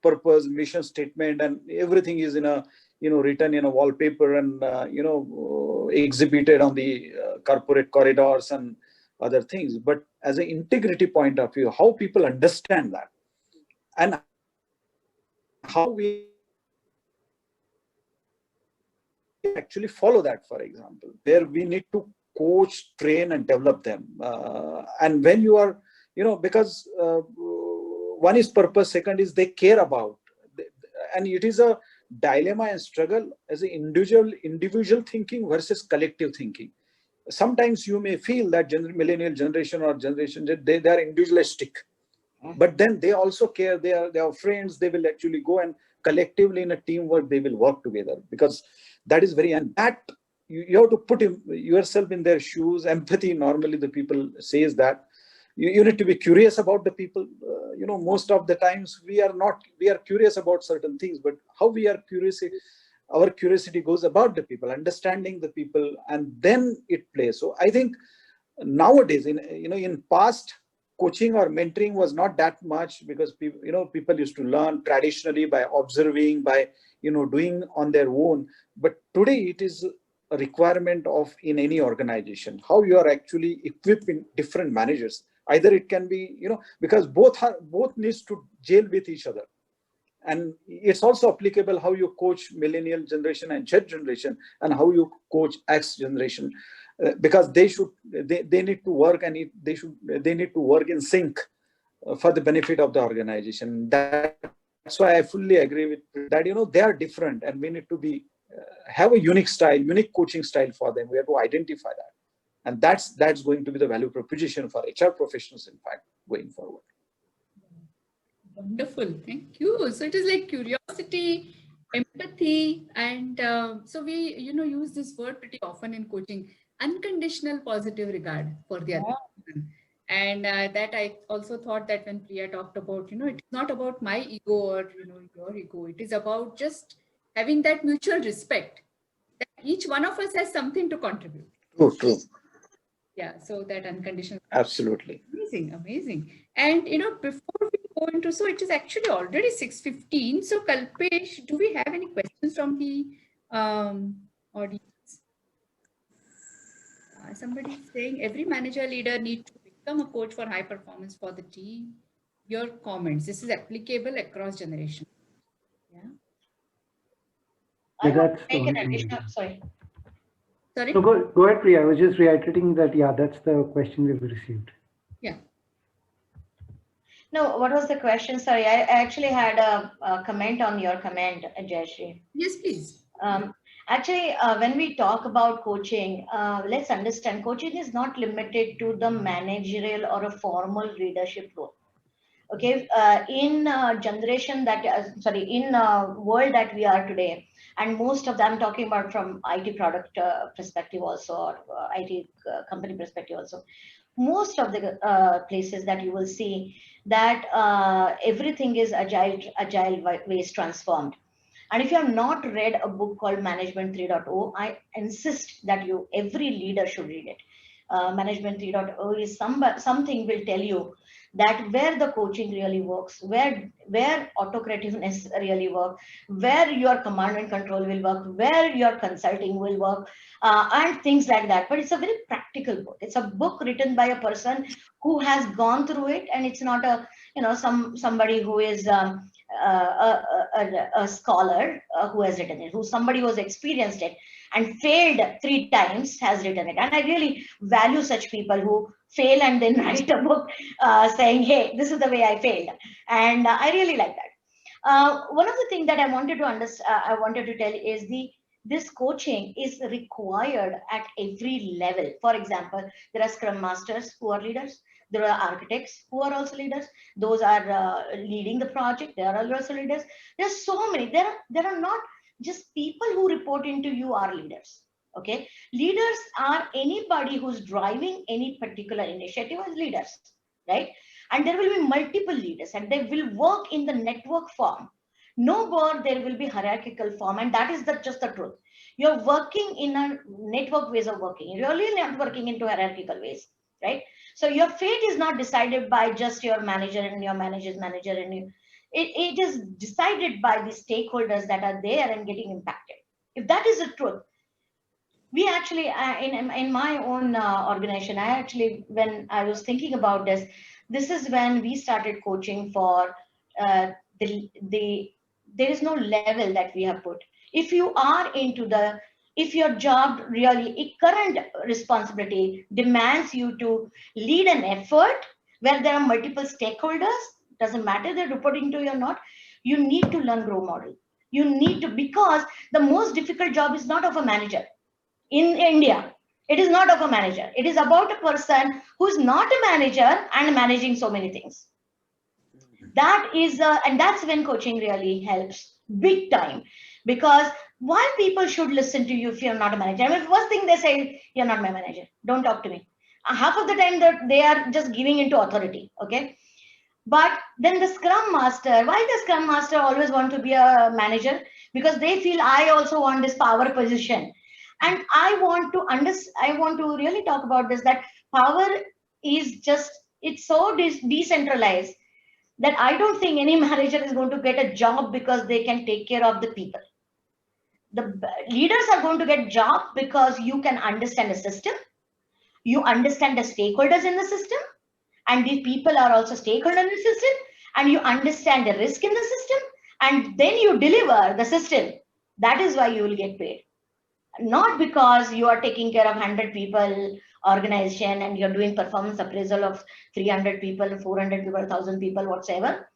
purpose, mission statement, and everything is in a, written in a wallpaper and, exhibited on the corporate corridors and other things. But as an integrity point of view, how people understand that and how we actually follow that, for example, where we need to coach, train, and develop them. And when you are, because one is purpose, second is they care about, and it is a dilemma and struggle as an individual thinking versus collective thinking. Sometimes you may feel that millennial generation or generation, they are individualistic, but then they also care. They are friends. They will actually go and collectively in a teamwork, they will work together, because that is very, and that you have to put yourself in their shoes. Empathy, normally the people says that you need to be curious about the people. Most of the times we are curious about certain things, but how we are curious, our curiosity goes about the people, understanding the people, and then it plays. So I think nowadays, in past, coaching or mentoring was not that much, because people used to learn traditionally by observing, by doing on their own. But today it is a requirement of in any organization, how you are actually equipping different managers. Either it can be, because both needs to gel with each other. And it's also applicable how you coach millennial generation and Z generation, and how you coach X generation, because they need to work, and they need to work in sync for the benefit of the organization. That's why I fully agree with that. They are different, and we need to be have a unique style, unique coaching style for them. We have to identify that, and that's going to be the value proposition for HR professionals, in fact, going forward. Wonderful, thank you. So it is like curiosity, empathy, and so we use this word pretty often in coaching: unconditional positive regard for the other person. And that I also thought that when Priya talked about, it's not about my ego or your ego. It is about just having that mutual respect that each one of us has something to contribute. True. Yeah, so that unconditional. Absolutely. Amazing. And before we go into, so it is actually already 6:15. So Kalpesh, do we have any questions from the audience? Somebody is saying every manager leader needs to become a coach for high performance for the team. Your comments. This is applicable across generations. Yeah. I Yeah, want that's to the make an only thing. additional, sorry. Sorry? No, go ahead, Priya. I was just reiterating that, yeah, that's the question we've received. Yeah. No, what was the question? Sorry, I actually had a comment on your comment, Jayashree. Yes, please. Actually, when we talk about coaching, let's understand coaching is not limited to the managerial or a formal leadership role. Okay, in generation that, in world that we are today, and most of them, I'm talking about from IT product perspective also, or IT company perspective also, most of the places that you will see that everything is agile ways transformed. And if you have not read a book called Management 3.0, I insist that every leader should read it. Management 3.0 is something will tell you that where the coaching really works, where autocrativeness really works, where your command and control will work, where your consulting will work, and things like that. But it's a very practical book. It's a book written by a person who has gone through it, and it's not a somebody who is a scholar who has written it, somebody who has experienced it and failed 3 times has written it. And I really value such people who fail and then write a book saying, hey, this is the way I failed. And I really like that. One of the things that I wanted to tell is this coaching is required at every level. For example, there are Scrum Masters who are leaders. There are architects who are also leaders. Those are leading the project. They are also leaders. There are so many. There are not just people who report into you are leaders. Okay, leaders are anybody who's driving any particular initiative as leaders, right? And there will be multiple leaders, and they will work in the network form. No more there will be hierarchical form, and that is just the truth. You're working in a network ways of working. You're really not working into hierarchical ways, right? So your fate is not decided by just your manager and your manager's manager, and it is decided by the stakeholders that are there and getting impacted. If that is the truth, we actually, in my own organization, when I was thinking about this is when we started coaching for there is no level that we have put. If you are if your job really, current responsibility demands you to lead an effort where there are multiple stakeholders, doesn't matter they're reporting to you or not, you need to learn Grow model. You need to, because the most difficult job is not of a manager. In India, it is not of a manager. It is about a person who's not a manager and managing so many things. That is, and that's when coaching really helps big time. Because why people should listen to you if you're not a manager? I mean, first thing they say, you're not my manager. Don't talk to me. Half of the time that they are just giving into authority. Okay. But then the Scrum Master, why does Scrum Master always want to be a manager? Because they feel I also want this power position. And I want to really talk about this, that power is just, it's so decentralized that I don't think any manager is going to get a job because they can take care of the people. The leaders are going to get job because you can understand the system, you understand the stakeholders in the system, and these people are also stakeholders in the system, and you understand the risk in the system, and then you deliver the system. That is why you will get paid. Not because you are taking care of 100 people organization and you're doing performance appraisal of 300 people, 400 people, 1,000 people, whatsoever.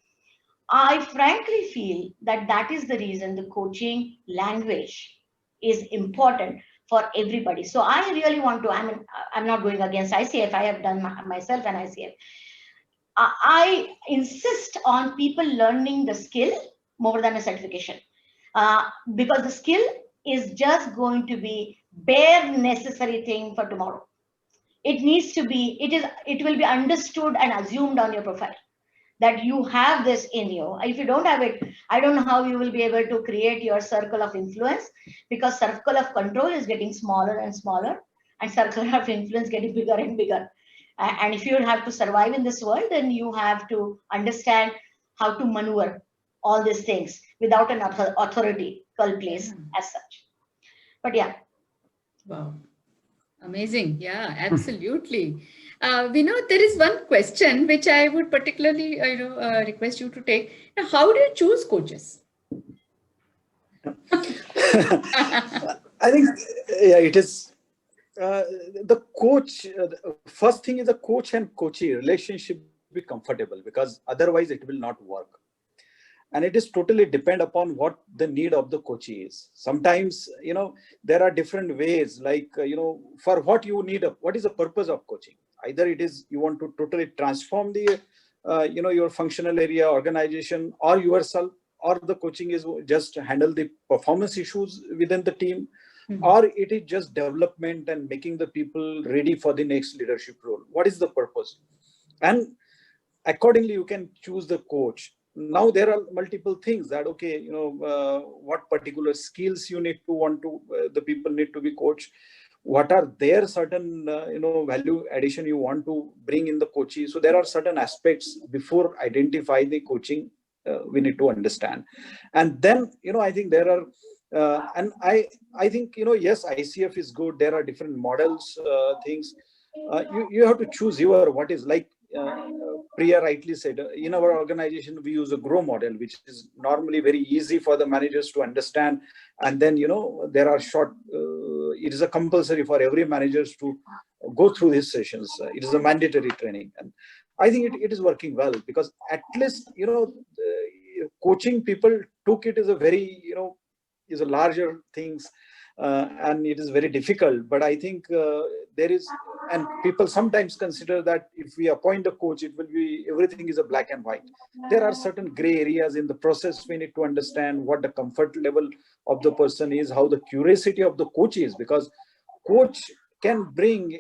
I frankly feel that is the reason the coaching language is important for everybody. So I really want to, I'm not going against ICF. I have done myself an ICF. I insist on people learning the skill more than a certification, because the skill is just going to be bare necessary thing for tomorrow. It needs to be, it will be understood and assumed on your profile that you have this in you. If you don't have it, I don't know how you will be able to create your circle of influence, because circle of control is getting smaller and smaller, and circle of influence getting bigger and bigger. And if you have to survive in this world, then you have to understand how to maneuver all these things without an authority place as such. But yeah. Wow. Amazing. Yeah, absolutely. Vinod, there is one question which I would particularly request you to take. Now, how do you choose coaches? I think, yeah, it is the coach. First thing is the coach and coachee relationship be comfortable, because otherwise it will not work. And it is totally depend upon what the need of the coachee is. Sometimes, there are different ways, like, for what you need, what is the purpose of coaching? Either it is you want to totally transform the, your functional area, organization, or yourself, or the coaching is just handle the performance issues within the team, or it is just development and making the people ready for the next leadership role. What is the purpose? And accordingly, you can choose the coach. Now there are multiple things that, okay, what particular skills you need to the people need to be coached. What are their certain, value addition you want to bring in the coachee. So there are certain aspects before identify the coaching we need to understand. And then, I think there are, and I think, yes, ICF is good. There are different models, things. You have to choose what is like, Priya rightly said, in our organization, we use a GROW model, which is normally very easy for the managers to understand. And then, there are short, it is a compulsory for every managers to go through these sessions. It is a mandatory training. And I think it is working well, because at least, coaching people took it as a very, is a larger things. And it is very difficult, but I think there is, and people sometimes consider that if we appoint a coach, it will be, everything is a black and white. There are certain gray areas in the process. We need to understand what the comfort level of the person is, how the curiosity of the coach is, because coach can bring,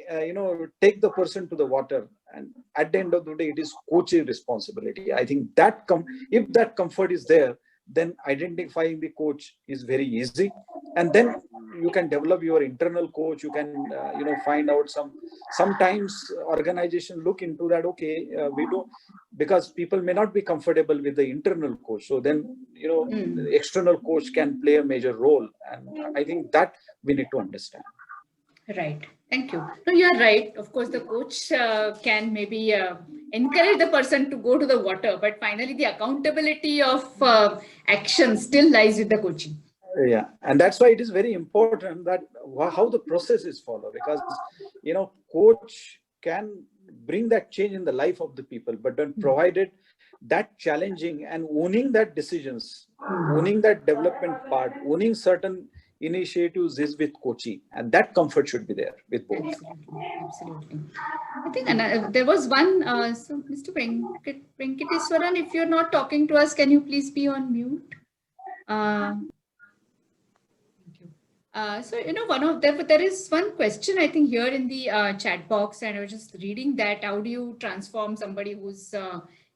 take the person to the water, and at the end of the day, it is coach's responsibility. I think that if that comfort is there, then identifying the coach is very easy. And then you can develop your internal coach. You can, find out sometimes organization look into that. Okay, we do, because people may not be comfortable with the internal coach. So then, the external coach can play a major role. And I think that we need to understand. Right. Thank you. No, you are right. Of course, the coach can maybe encourage the person to go to the water, but finally the accountability of action still lies with the coaching. Yeah, and that's why it is very important that how the process is followed, because coach can bring that change in the life of the people, but then provided that challenging and owning that decisions, owning that development part, owning certain initiatives is with coaching, and that comfort should be there with both. Absolutely. I think there was one, so Mr. Venkateswaran, if you're not talking to us, can you please be on mute? So, there is one question, I think, here in the chat box, and I was just reading that. How do you transform somebody who's,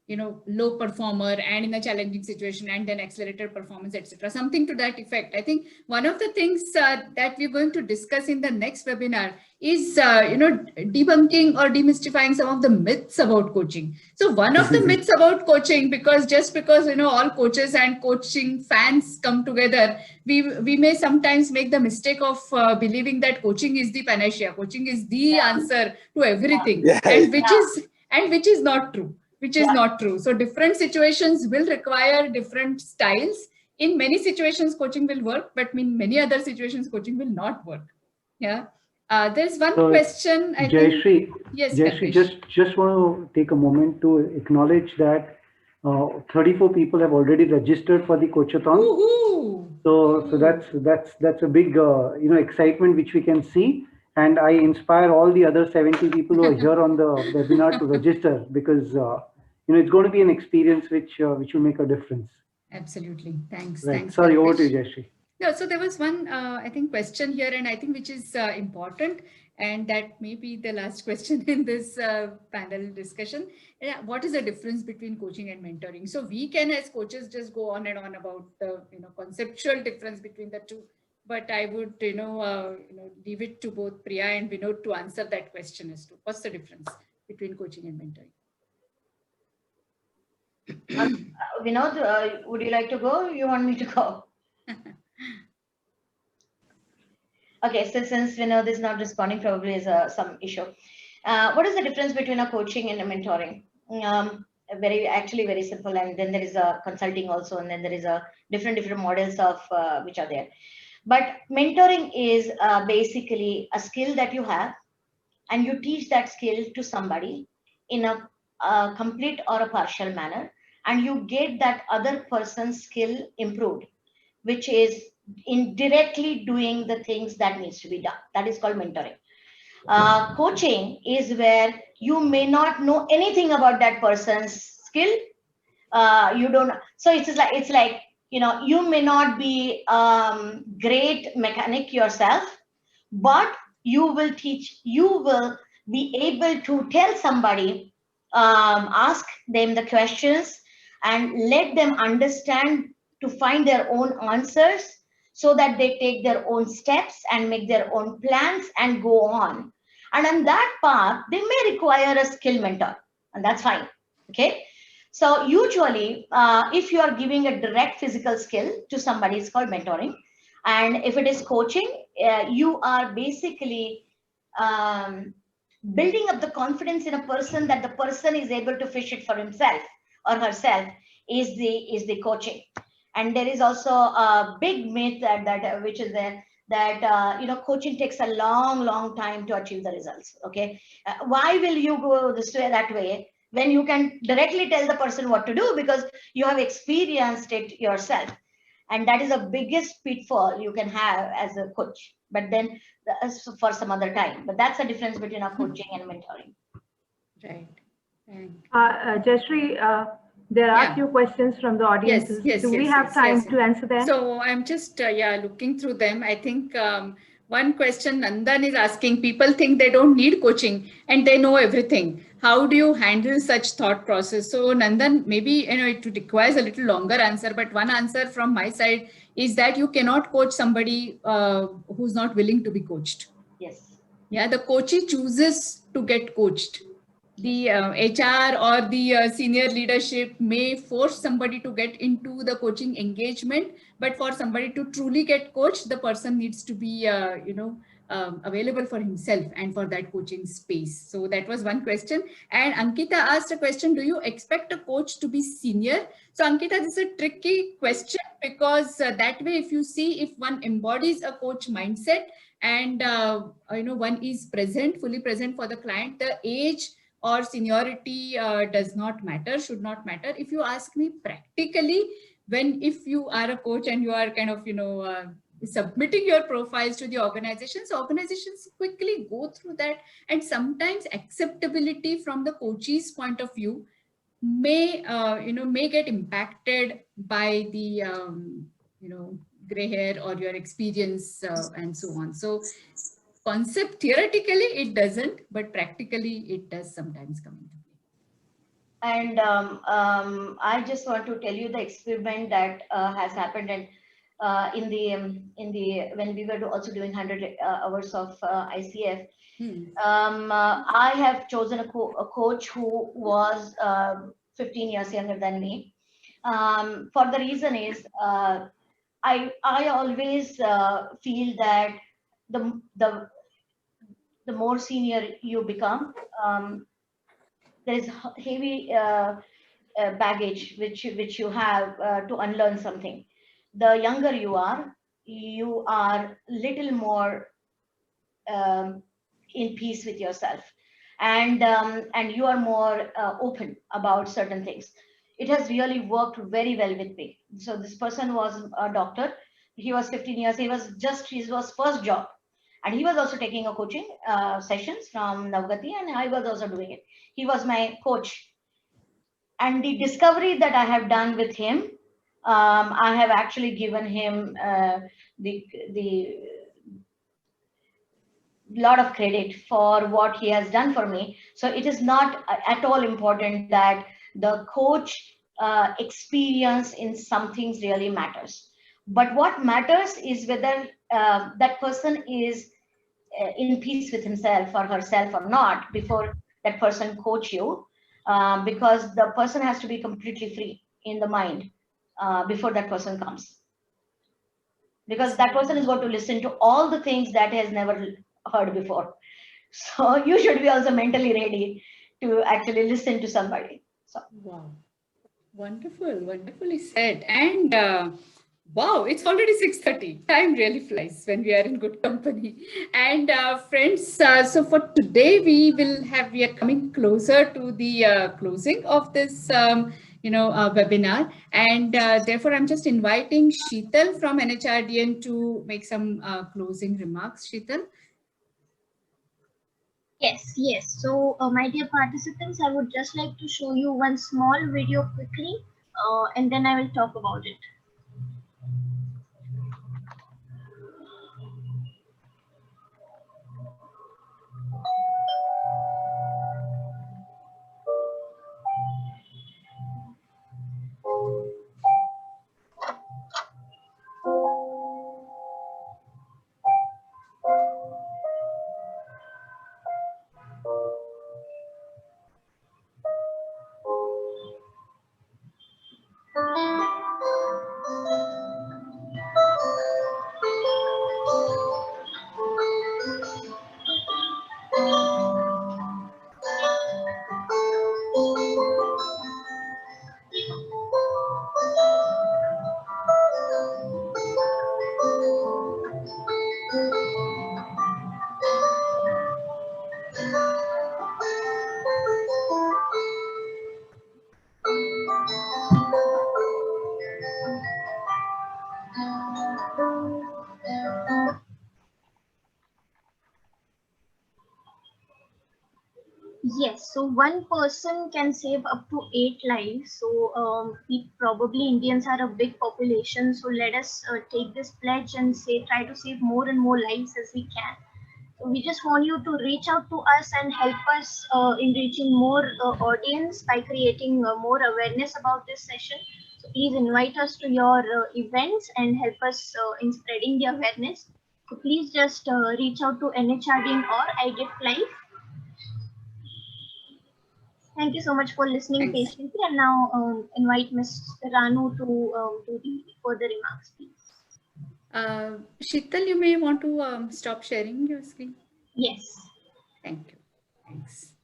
low performer and in a challenging situation, and then accelerated performance, etc. Something to that effect. I think one of the things that we're going to discuss in the next webinar is, debunking or demystifying some of the myths about coaching. So one of the myths about coaching, just because all coaches and coaching fans come together, we may sometimes make the mistake of believing that coaching is the panacea, coaching is the answer to everything, and which is not true. So different situations will require different styles. In many situations, coaching will work, but in many other situations, coaching will not work. Yeah. There's one question. Jayashree, yes, Jayashree, just want to take a moment to acknowledge that 34 people have already registered for the Coachathon. So that's a big excitement which we can see. And I inspire all the other 70 people who are here on the webinar to register, because it's going to be an experience which will make a difference. Absolutely. Thanks. Right. Thanks. Sorry, over to you, Jayashree. No, so there was one, I think, question here, and I think which is important, and that may be the last question in this panel discussion. What is the difference between coaching and mentoring? So we can, as coaches, just go on and on about the conceptual difference between the two. But I would, leave it to both Priya and Vinod to answer that question as to what's the difference between coaching and mentoring. Vinod, would you like to go? Or you want me to go? Okay, so since Vinod is not responding, probably is some issue. What is the difference between a coaching and a mentoring? actually very simple. And then there is a consulting also, and then there is a different models of which are there. But mentoring is basically a skill that you have, and you teach that skill to somebody in a complete or a partial manner, and you get that other person's skill improved, which is indirectly doing the things that needs to be done. That is called mentoring. Coaching is where you may not know anything about that person's skill. You don't. So it's like, you know, you may not be great mechanic yourself, but you will teach. You will be able to tell somebody, ask them the questions, and let them understand to find their own answers, so that they take their own steps and make their own plans and go on. And on that path, they may require a skill mentor, and that's fine. Okay. So usually, if you are giving a direct physical skill to somebody, it's called mentoring. And if it is coaching, you are basically building up the confidence in a person, that the person is able to fish it for himself or herself, is the coaching. And there is also a big myth that which is there, that you know, coaching takes a long time to achieve the results. Okay, why will you go this way, that way, when you can directly tell the person what to do, because you have experienced it yourself? And that is the biggest pitfall you can have as a coach. But then for some other time. But that's the difference between a coaching and mentoring. Right. Jayashree, there are a few questions from the audience. Do we have time to answer them? So I'm just looking through them. I think one question Nandan is asking, people think they don't need coaching and they know everything. How do you handle such thought process? So Nandan, maybe, you know, it requires a little longer answer, but one answer from my side is that you cannot coach somebody who's not willing to be coached. Yes. Yeah, the coachee chooses to get coached. The HR or the senior leadership may force somebody to get into the coaching engagement, but for somebody to truly get coached, the person needs to be, available for himself and for that coaching space. So that was one question. And Ankita asked a question, do you expect a coach to be senior? So Ankita, this is a tricky question, because that way, if you see, if one embodies a coach mindset and, one is present, fully present for the client, the age or seniority does not matter, should not matter. If you ask me practically, if you are a coach and you are kind of, submitting your profiles to the organizations quickly go through that. And sometimes acceptability from the coachee's point of view may get impacted by the, gray hair or your experience and so on. So concept theoretically it doesn't, but practically it does sometimes come into play. And I just want to tell you the experiment that has happened, and in the when we were also doing 100 hours of ICF, I have chosen a coach who was 15 years younger than me. For the reason is, I always feel that the more senior you become, there is heavy baggage which you have to unlearn something. The younger you are little more in peace with yourself, and you are more open about certain things. It has really worked very well with me. So this person was a doctor. He was 15 years. He was his first job. And he was also taking a coaching sessions from Navgati, and I was also doing it. He was my coach. And the discovery that I have done with him, I have actually given him the lot of credit for what he has done for me. So it is not at all important that the coach experience in some things really matters. But what matters is whether that person is in peace with himself or herself or not before that person coach you, because the person has to be completely free in the mind before that person comes, because that person is going to listen to all the things that he has never heard before. So you should be also mentally ready to actually listen to somebody. So wow, wonderful, wonderfully said. And wow, it's already 6:30. Time really flies when we are in good company. And friends, so for today, we are coming closer to the closing of this, webinar. And therefore, I'm just inviting Sheetal from NHRDN to make some closing remarks. Sheetal? Yes. So, my dear participants, I would just like to show you one small video quickly, and then I will talk about it. Yes, so one person can save up to 8 lives. So we probably Indians are a big population. So let us take this pledge and say try to save more and more lives as we can. So we just want you to reach out to us and help us in reaching more audience by creating more awareness about this session. So please invite us to your events and help us in spreading the awareness. So please just reach out to NHRDN or iGift Life. Thank you so much for listening Thanks. patiently. And now invite Ms. Ranu to do the further remarks, please. Sheetal, you may want to stop sharing your screen. Yes. Thank you. Thanks.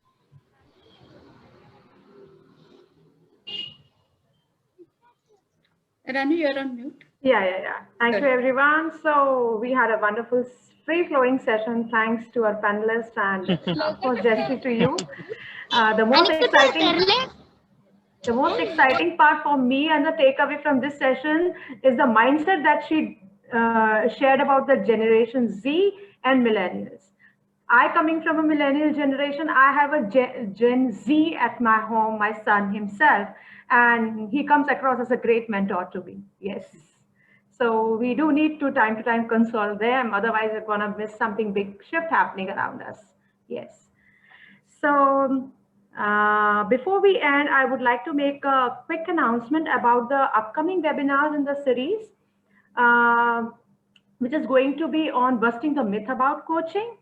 Ranu, you're on mute. Yeah. Thank you, everyone. So we had a wonderful free-flowing session. Thanks to our panelists and, of course, Jessie, to you. The most exciting part for me and the takeaway from this session is the mindset that she shared about the Generation Z and millennials. Coming from a millennial generation, I have a Gen Z at my home, my son himself, and he comes across as a great mentor to me. Yes. So we do need to time console them. Otherwise, we're going to miss something big shift happening around us. Yes. So before we end, I would like to make a quick announcement about the upcoming webinars in the series, which is going to be on busting the myth about coaching,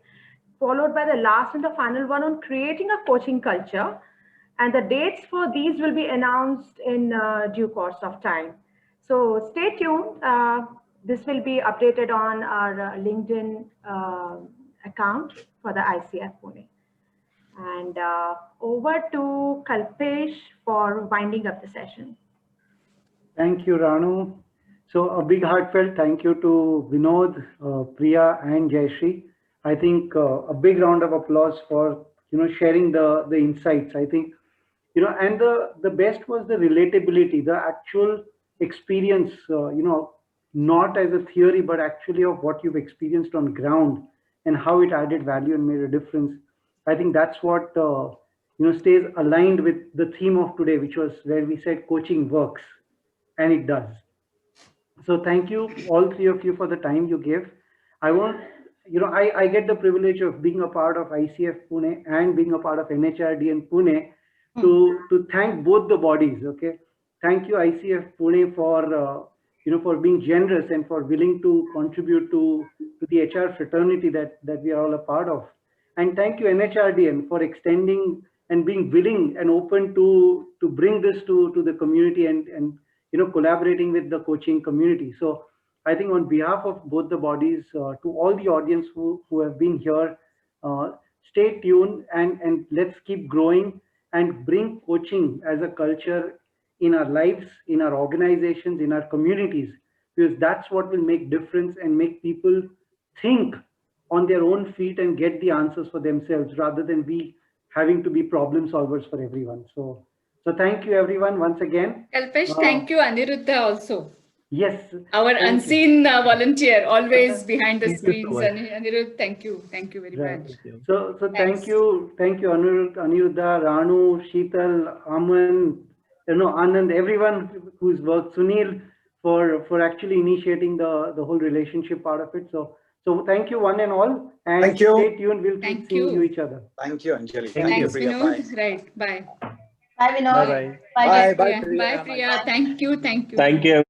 followed by the last and the final one on creating a coaching culture. And the dates for these will be announced in due course of time. So stay tuned. This will be updated on our LinkedIn account for the ICF Pune. And over to Kalpesh for winding up the session. Thank you, Ranu. So a big heartfelt thank you to Vinod, Priya, and Jayashree. I think a big round of applause for sharing the insights. I think and the best was the relatability, the actual experience. Not as a theory, but actually of what you've experienced on ground and how it added value and made a difference. I think that's what stays aligned with the theme of today, which was where we said coaching works, and it does. So thank you, all three of you, for the time you gave. I get the privilege of being a part of ICF Pune and being a part of NHRDN Pune to thank both the bodies. Okay, thank you ICF Pune for being generous and for willing to contribute to the HR fraternity that we are all a part of. And thank you NHRDN for extending and being willing and open to bring this to the community and collaborating with the coaching community. So I think on behalf of both the bodies, to all the audience who have been here, stay tuned and let's keep growing and bring coaching as a culture in our lives, in our organizations, in our communities, because that's what will make difference and make people think on their own feet and get the answers for themselves rather than be having to be problem solvers for everyone. So thank you everyone once again. Kalpesh, thank you Aniruddha also. Yes. Our unseen volunteer, always behind the Thank you so screens. much. Aniruddha, thank you. Thank you very Right. much. So Thanks. thank you, Aniruddha, Ranu, Sheetal, Aman, Anand, everyone who's worked, Sunil, for actually initiating the whole relationship part of it. So thank you one and all, and Thank you. stay tuned. We'll keep Thank seeing you. each other. Thank you, Anjali. Thank Thank you, Thanks, Priya. Vinod. Bye. Right. Bye. Bye, Vinod. Bye-bye. Bye, Bye, Jay. bye, Priya. Priya. Bye, Priya. Thank you. Thank you. Thank you.